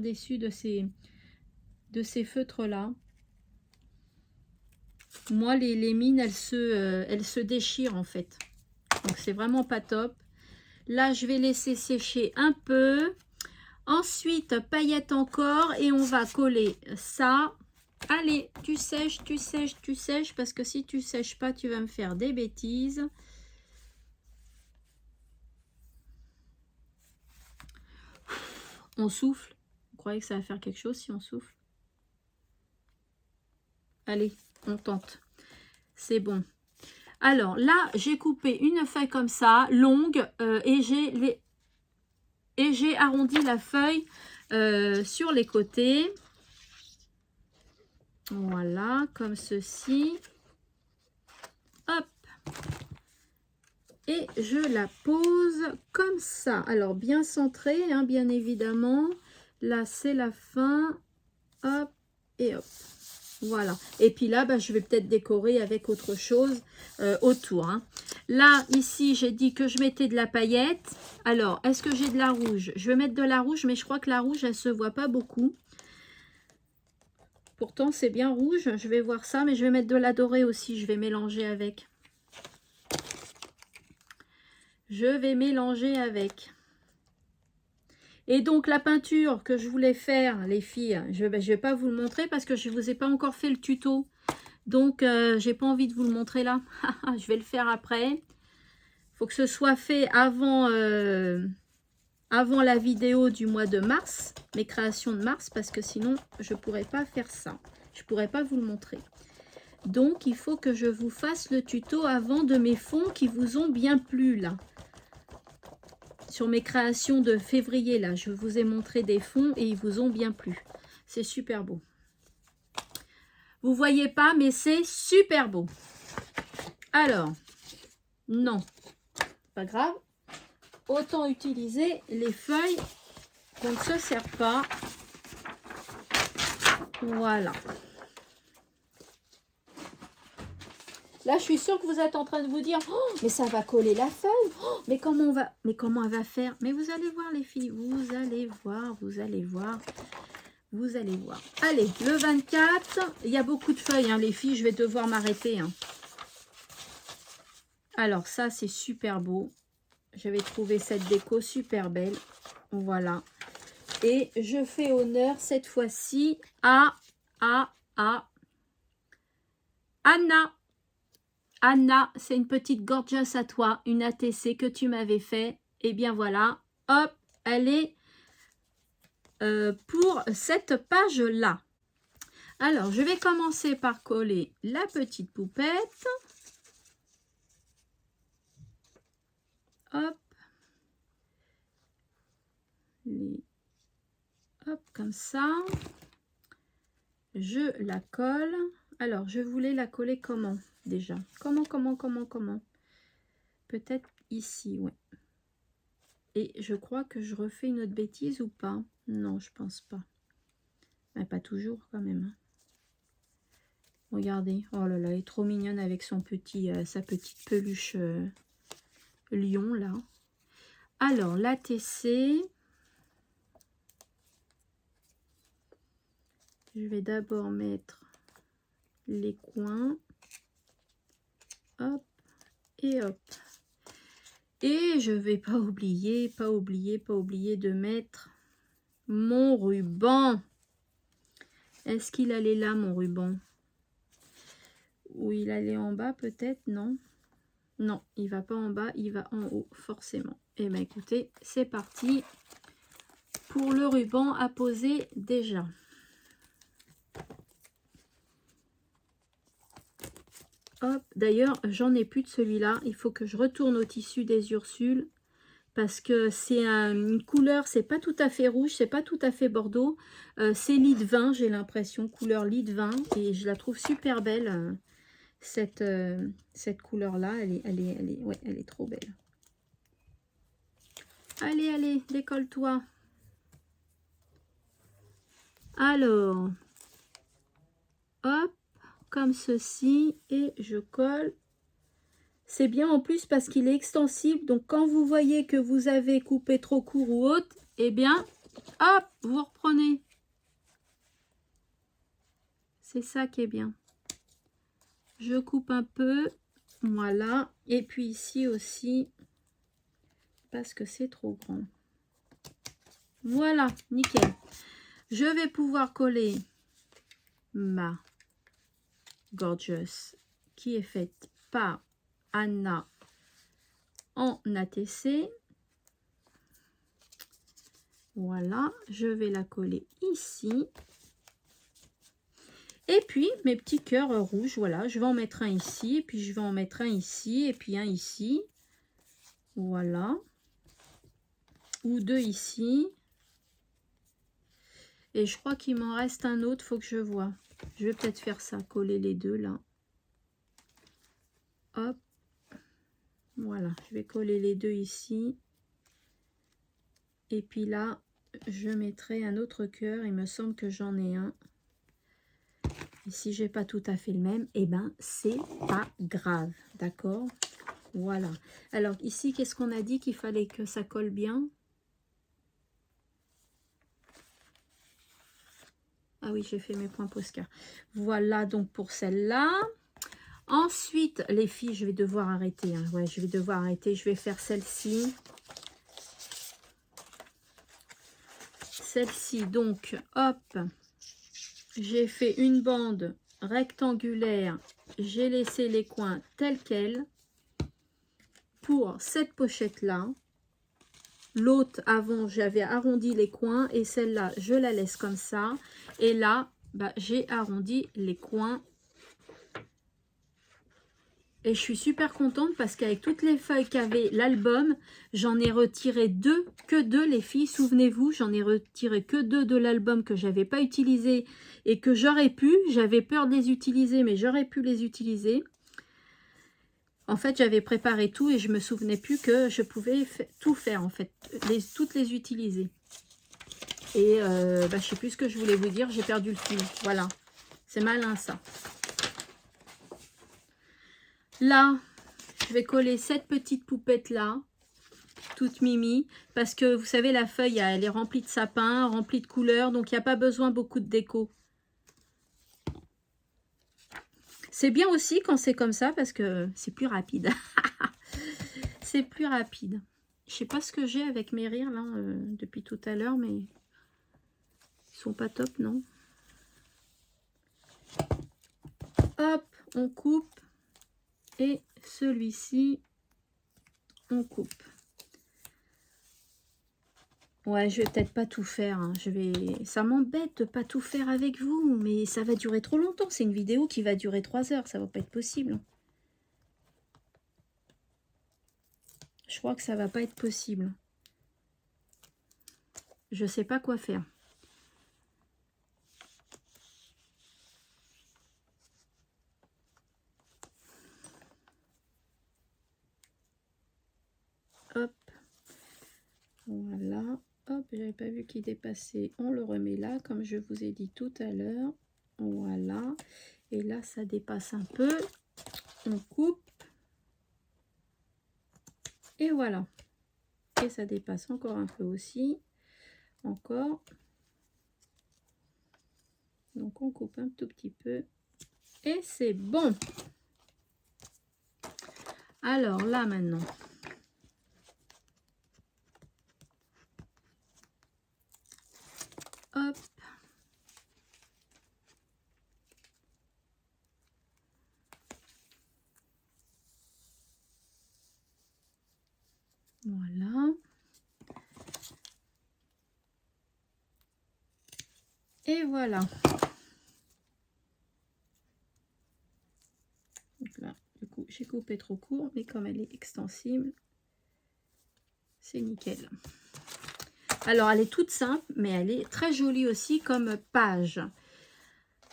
déçue de ces feutres-là. Moi, les mines, elles se déchirent, en fait. Donc, c'est vraiment pas top. Là, je vais laisser sécher un peu. Ensuite, paillettes encore. Et on va coller ça. Allez, tu sèches, parce que si tu sèches pas, tu vas me faire des bêtises. On souffle. Vous croyez que ça va faire quelque chose si on souffle? Allez, on tente. C'est bon. Alors là, j'ai coupé une feuille comme ça, longue, et j'ai arrondi la feuille sur les côtés. Voilà, comme ceci. Hop. Et je la pose comme ça. Alors, bien centrée, hein, bien évidemment. Là, c'est la fin. Hop et hop. Voilà. Et puis là, bah, je vais peut-être décorer avec autre chose autour. Hein. Là, ici, j'ai dit que je mettais de la paillette. Alors, est-ce que j'ai de la rouge? Je vais mettre de la rouge, mais je crois que la rouge, elle se voit pas beaucoup. Pourtant, c'est bien rouge. Je vais voir ça, mais je vais mettre de la dorée aussi. Je vais mélanger avec. Je vais mélanger avec. Et donc, la peinture que je voulais faire, les filles, je vais pas vous le montrer parce que je ne vous ai pas encore fait le tuto. Donc, j'ai pas envie de vous le montrer là. Je vais le faire après. Il faut que ce soit fait avant la vidéo du mois de mars, mes créations de mars, parce que sinon, je ne pourrais pas faire ça. Je ne pourrais pas vous le montrer. Donc, il faut que je vous fasse le tuto avant de mes fonds qui vous ont bien plu, là. sur mes créations de février, là. Je vous ai montré des fonds et ils vous ont bien plu. C'est super beau. Vous voyez pas, mais c'est super beau. Alors, non, pas grave. Autant utiliser les feuilles qu'on ne se sert pas. Voilà. Là, je suis sûre que vous êtes en train de vous dire, oh, mais ça va coller la feuille. Oh, mais comment elle va faire? Mais vous allez voir, les filles. Vous allez voir, vous allez voir. Vous allez voir. Allez, le 24. Il y a beaucoup de feuilles, hein, les filles. Je vais devoir m'arrêter. Hein. Alors, ça, c'est super beau. J'avais trouvé cette déco super belle. Voilà. Et je fais honneur cette fois-ci à Anna. Anna, c'est une petite gorgeous à toi, une ATC que tu m'avais fait. Et bien voilà, hop, elle est pour cette page-là. Alors, je vais commencer par coller la petite poupette. Hop. Hop, comme ça. Je la colle. Alors, je voulais la coller comment déjà? Comment? Peut-être ici, ouais. Et je crois que je refais une autre bêtise ou pas? Non, je pense pas. Mais pas toujours quand même. Regardez. Oh là là, elle est trop mignonne avec son petit, sa petite peluche lion là. Alors, l'ATC. Je vais d'abord mettre les coins. Hop et hop. Et je vais pas oublier de mettre mon ruban. Est-ce qu'il allait là, mon ruban? Ou il allait en bas peut-être? Non. Non, il va pas en bas, il va en haut, forcément. Et bien écoutez, c'est parti pour le ruban à poser déjà. Hop, d'ailleurs, j'en ai plus de celui-là. Il faut que je retourne au tissu des Ursules. Parce que c'est une couleur, c'est pas tout à fait rouge, c'est pas tout à fait bordeaux. C'est lit de vin, j'ai l'impression, couleur lit de vin. Et je la trouve super belle, cette couleur-là. Elle est trop belle. Allez, décolle-toi. Alors, hop, comme ceci. Et je colle. C'est bien en plus parce qu'il est extensible. Donc, quand vous voyez que vous avez coupé trop court ou haute, eh bien, hop, vous reprenez. C'est ça qui est bien. Je coupe un peu. Voilà. Et puis ici aussi, parce que c'est trop grand. Voilà, nickel. Je vais pouvoir coller ma Gorgeous qui est faite par Anna en ATC. Voilà, je vais la coller ici. Et puis mes petits cœurs rouges, voilà, je vais en mettre un ici, et puis je vais en mettre un ici, et puis un ici. Voilà. Ou deux ici. Et je crois qu'il m'en reste un autre, faut que je vois. Je vais peut-être faire ça, coller les deux là. Hop. Voilà, je vais coller les deux ici. Et puis là, je mettrai un autre cœur. Il me semble que j'en ai un. Et si j'ai pas tout à fait le même, eh ben c'est pas grave. D'accord? Voilà. Alors ici, qu'est-ce qu'on a dit qu'il fallait que ça colle bien? Ah oui, j'ai fait mes points Posca. Voilà donc pour celle-là. Ensuite, les filles, je vais devoir arrêter. Hein. Ouais, je vais devoir arrêter. Je vais faire celle-ci. Celle-ci, donc, hop. J'ai fait une bande rectangulaire. J'ai laissé les coins tels quels. Pour cette pochette-là. L'autre, avant, j'avais arrondi les coins. Et celle-là, je la laisse comme ça. Et là, bah, j'ai arrondi les coins. Et je suis super contente parce qu'avec toutes les feuilles qu'avait l'album, j'en ai retiré que deux les filles. Souvenez-vous, j'en ai retiré que deux de l'album que j'avais pas utilisé et que j'aurais pu. J'avais peur de les utiliser, mais j'aurais pu les utiliser. En fait, j'avais préparé tout et je me souvenais plus que je pouvais tout faire, en fait, toutes les utiliser. Et je sais plus ce que je voulais vous dire, j'ai perdu le fil. Voilà, c'est malin ça. Là, je vais coller cette petite poupette là, toute mimi, parce que vous savez, la feuille, elle est remplie de sapins, remplie de couleurs, donc il n'y a pas besoin beaucoup de déco. C'est bien aussi quand c'est comme ça, parce que c'est plus rapide. C'est plus rapide. Je sais pas ce que j'ai avec mes rires là, depuis tout à l'heure, mais ils sont pas top, non? Hop, on coupe. Et celui-ci, on coupe. Ouais, je vais peut-être pas tout faire. Hein. Ça m'embête de pas tout faire avec vous, mais ça va durer trop longtemps. C'est une vidéo qui va durer 3 heures. Ça va pas être possible. Je crois que ça va pas être possible. Je sais pas quoi faire. Hop. Voilà. Hop, j'avais pas vu qu'il dépassait. On le remet là, comme je vous ai dit tout à l'heure. Voilà. Et là, ça dépasse un peu. On coupe. Et voilà. Et ça dépasse encore un peu aussi. Encore. Donc, on coupe un tout petit peu. Et c'est bon. Alors, là, maintenant. Hop. Voilà. Et voilà. Donc là, du coup, j'ai coupé trop court, mais comme elle est extensible, c'est nickel. Alors, elle est toute simple, mais elle est très jolie aussi comme page.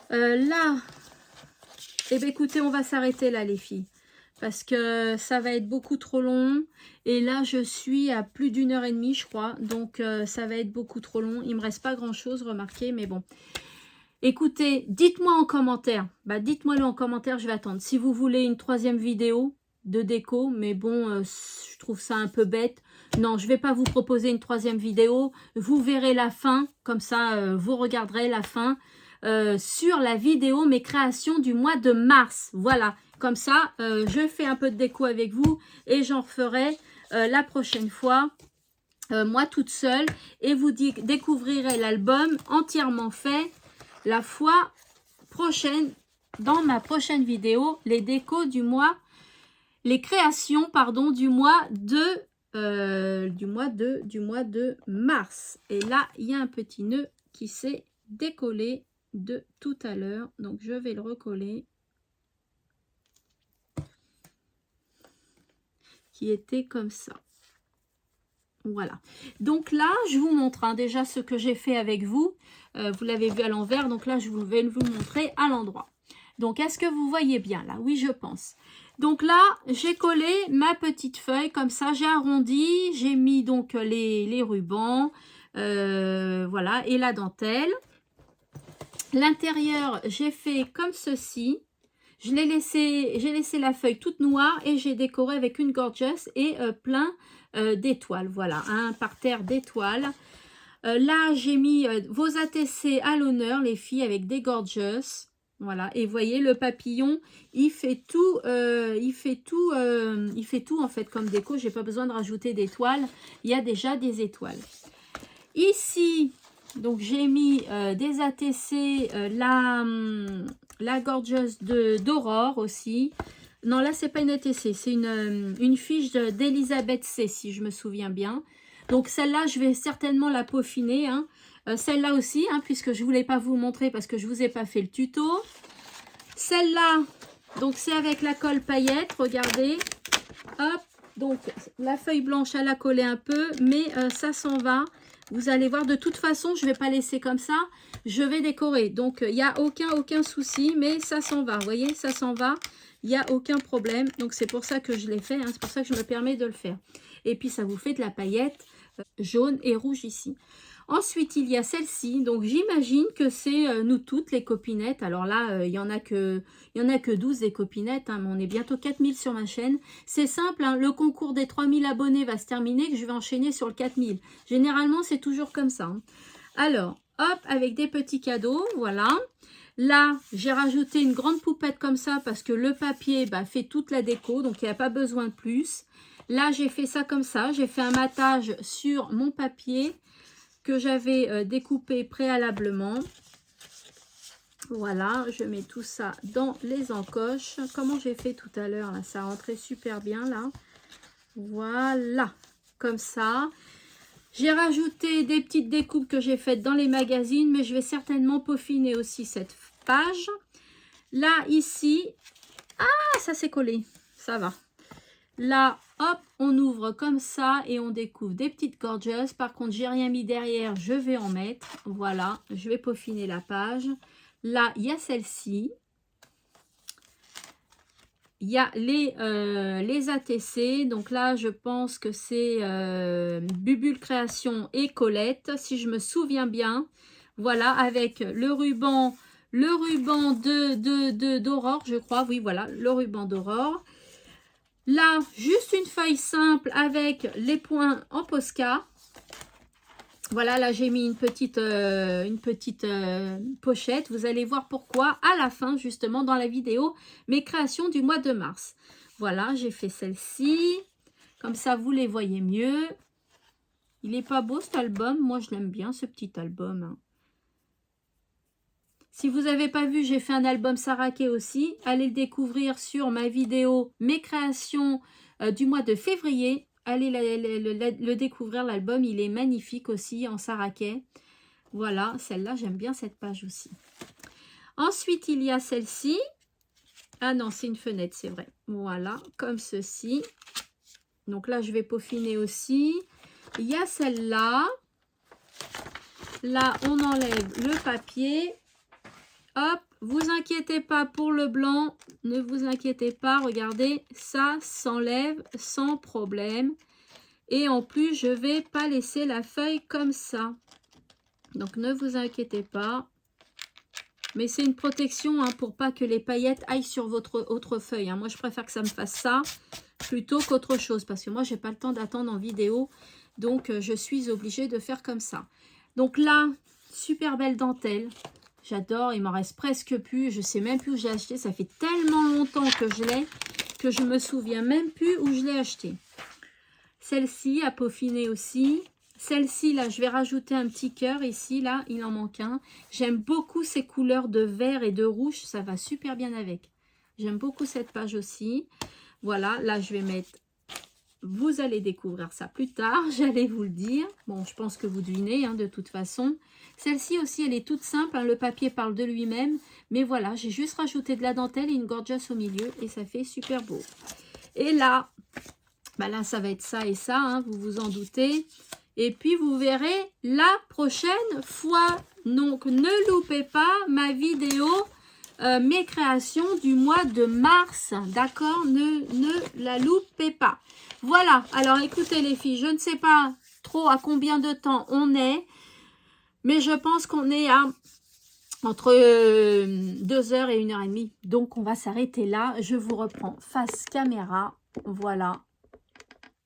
Là, eh bien, écoutez, on va s'arrêter là, les filles. Parce que ça va être beaucoup trop long. Et là, je suis à plus d'1h30, je crois. Donc, ça va être beaucoup trop long. Il ne me reste pas grand-chose, remarquez, mais bon. Écoutez, dites-moi en commentaire. Dites-moi-le en commentaire, je vais attendre. Si vous voulez une 3e vidéo de déco, mais bon, je trouve ça un peu bête. Non, je ne vais pas vous proposer une 3e vidéo. Vous verrez la fin, comme ça, vous regarderez la fin sur la vidéo mes créations du mois de mars. Voilà, comme ça, je fais un peu de déco avec vous et j'en referai la prochaine fois. Moi toute seule, et vous découvrirez l'album entièrement fait la fois prochaine, dans ma prochaine vidéo, les décos du mois, les créations, pardon, du mois de mars. Et là, il y a un petit nœud qui s'est décollé de tout à l'heure, donc je vais le recoller, qui était comme ça. Voilà, donc là je vous montre déjà ce que j'ai fait avec vous. Vous l'avez vu à l'envers, donc là je vais vous montrer à l'endroit. Donc est-ce que vous voyez bien là? Oui, je pense. Donc là j'ai collé ma petite feuille comme ça, j'ai arrondi, j'ai mis donc les rubans, voilà, et la dentelle. L'intérieur j'ai fait comme ceci. J'ai laissé la feuille toute noire et j'ai décoré avec une gorgeous et plein d'étoiles. Voilà, un parterre d'étoiles. Là, j'ai mis vos ATC à l'honneur, les filles, avec des gorgeous. Voilà, et vous voyez, le papillon, il fait tout en fait comme déco. J'ai pas besoin de rajouter d'étoiles. Il y a déjà des étoiles. Ici, donc j'ai mis des ATC, la gorgeous d'Aurore aussi. Non, là, c'est pas une ATC, c'est une fiche d'Elisabeth C, si je me souviens bien. Donc, celle-là, je vais certainement la peaufiner. Hein. Celle-là aussi, hein, puisque je voulais pas vous montrer parce que je vous ai pas fait le tuto. Celle-là, Donc c'est avec la colle paillette, regardez. Hop, donc la feuille blanche, elle a collé un peu, mais ça s'en va. Vous allez voir, de toute façon, je ne vais pas laisser comme ça. Je vais décorer. Donc, il n'y a aucun souci, mais ça s'en va. Vous voyez, ça s'en va. Il n'y a aucun problème. Donc, c'est pour ça que je l'ai fait. Hein, c'est pour ça que je me permets de le faire. Et puis, ça vous fait de la paillette jaune et rouge ici. Ensuite, il y a celle-ci. Donc, j'imagine que c'est nous toutes, les copinettes. Alors là, il y en a que 12 des copinettes. Hein, mais on est bientôt 4000 sur ma chaîne. C'est simple, hein, le concours des 3000 abonnés va se terminer, que je vais enchaîner sur le 4000. Généralement, c'est toujours comme ça. Hein. Alors, hop, avec des petits cadeaux, voilà. Là, j'ai rajouté une grande poupette comme ça parce que le papier fait toute la déco, donc il n'y a pas besoin de plus. Là, j'ai fait ça comme ça. J'ai fait un matage sur mon papier que j'avais découpé préalablement. Voilà, je mets tout ça dans les encoches. Comment j'ai fait tout à l'heure, là, ça rentrait super bien, là. Voilà, comme ça. J'ai rajouté des petites découpes que j'ai faites dans les magazines, mais je vais certainement peaufiner aussi cette page. Là, ici, ah, ça s'est collé, ça va. Là, hop, on ouvre comme ça et on découvre des petites gorgeous. Par contre, j'ai rien mis derrière, je vais en mettre. Voilà, je vais peaufiner la page. Là, il y a celle-ci. Il y a les ATC. Donc là, je pense que c'est Bubule Création et Colette, si je me souviens bien. Voilà, avec le ruban d'Aurore, je crois. Oui, voilà, le ruban d'Aurore. Là, juste une feuille simple avec les points en Posca. Voilà, là j'ai mis une petite pochette. Vous allez voir pourquoi à la fin, justement, dans la vidéo, mes créations du mois de mars. Voilà, j'ai fait celle-ci. Comme ça, vous les voyez mieux. Il n'est pas beau cet album. Moi, je l'aime bien, ce petit album. Hein. Si vous n'avez pas vu, j'ai fait un album Saraké aussi. Allez le découvrir sur ma vidéo Mes créations du mois de février. Allez le découvrir, l'album. Il est magnifique aussi en Saraké. Voilà, celle-là, j'aime bien cette page aussi. Ensuite, il y a celle-ci. Ah non, c'est une fenêtre, c'est vrai. Voilà, comme ceci. Donc là, je vais peaufiner aussi. Il y a celle-là. Là, on enlève le papier. Hop, vous inquiétez pas pour le blanc, ne vous inquiétez pas, regardez, ça s'enlève sans problème. Et en plus, je vais pas laisser la feuille comme ça. Donc, ne vous inquiétez pas. Mais c'est une protection hein, pour pas que les paillettes aillent sur votre autre feuille. Hein. Moi, je préfère que ça me fasse ça plutôt qu'autre chose. Parce que moi, j'ai pas le temps d'attendre en vidéo. Donc, je suis obligée de faire comme ça. Donc là, super belle dentelle. J'adore, il m'en reste presque plus. Je sais même plus où j'ai acheté. Ça fait tellement longtemps que je l'ai que je me souviens même plus où je l'ai acheté. Celle-ci à peaufiner aussi. Celle-ci, là, je vais rajouter un petit cœur ici. Là, il en manque un. J'aime beaucoup ces couleurs de vert et de rouge. Ça va super bien avec. J'aime beaucoup cette page aussi. Voilà, là, je vais mettre... Vous allez découvrir ça plus tard, j'allais vous le dire. Bon, je pense que vous devinez hein, de toute façon. Celle-ci aussi, elle est toute simple. Hein, le papier parle de lui-même. Mais voilà, j'ai juste rajouté de la dentelle et une gorgeous au milieu. Et ça fait super beau. Et là, là, ça va être ça et ça. Hein, vous vous en doutez. Et puis, vous verrez la prochaine fois. Donc, ne loupez pas ma vidéo. Mes créations du mois de mars. D'accord, ne la loupez pas. Voilà, alors écoutez les filles, je ne sais pas trop à combien de temps on est, mais je pense qu'on est à entre 2 heures et 1h30. Donc on va s'arrêter là, je vous reprends face caméra, voilà.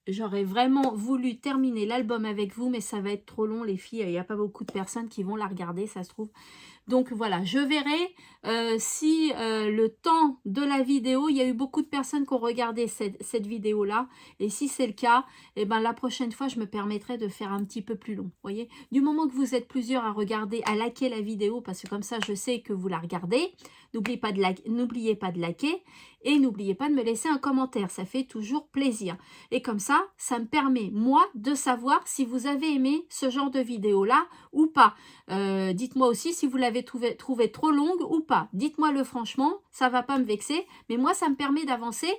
J'aurais vraiment voulu terminer l'album avec vous, mais ça va être trop long les filles, il n'y a pas beaucoup de personnes qui vont la regarder, ça se trouve. Donc voilà, je verrai si le temps de la vidéo, il y a eu beaucoup de personnes qui ont regardé cette vidéo-là. Et si c'est le cas, eh ben, la prochaine fois, je me permettrai de faire un petit peu plus long. Voyez, du moment que vous êtes plusieurs à regarder, à liker la vidéo, parce que comme ça, je sais que vous la regardez. N'oubliez pas de liker et n'oubliez pas de me laisser un commentaire. Ça fait toujours plaisir. Et comme ça, ça me permet, moi, de savoir si vous avez aimé ce genre de vidéo-là ou pas. Dites-moi aussi si vous l'avez trouvé trop longue ou pas. Dites-moi-le franchement, ça va pas me vexer, mais moi, ça me permet d'avancer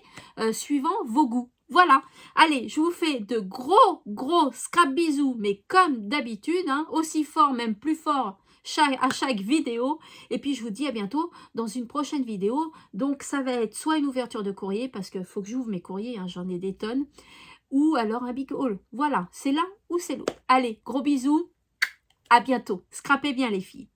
suivant vos goûts. Voilà. Allez, je vous fais de gros scrap bisous, mais comme d'habitude, hein, aussi fort, même plus fort à chaque vidéo. Et puis, je vous dis à bientôt dans une prochaine vidéo. Donc, ça va être soit une ouverture de courrier, parce qu'il faut que j'ouvre mes courriers, hein, j'en ai des tonnes, ou alors un big haul. Voilà, c'est l'un ou c'est l'autre. Allez, gros bisous, à bientôt. Scrapez bien les filles.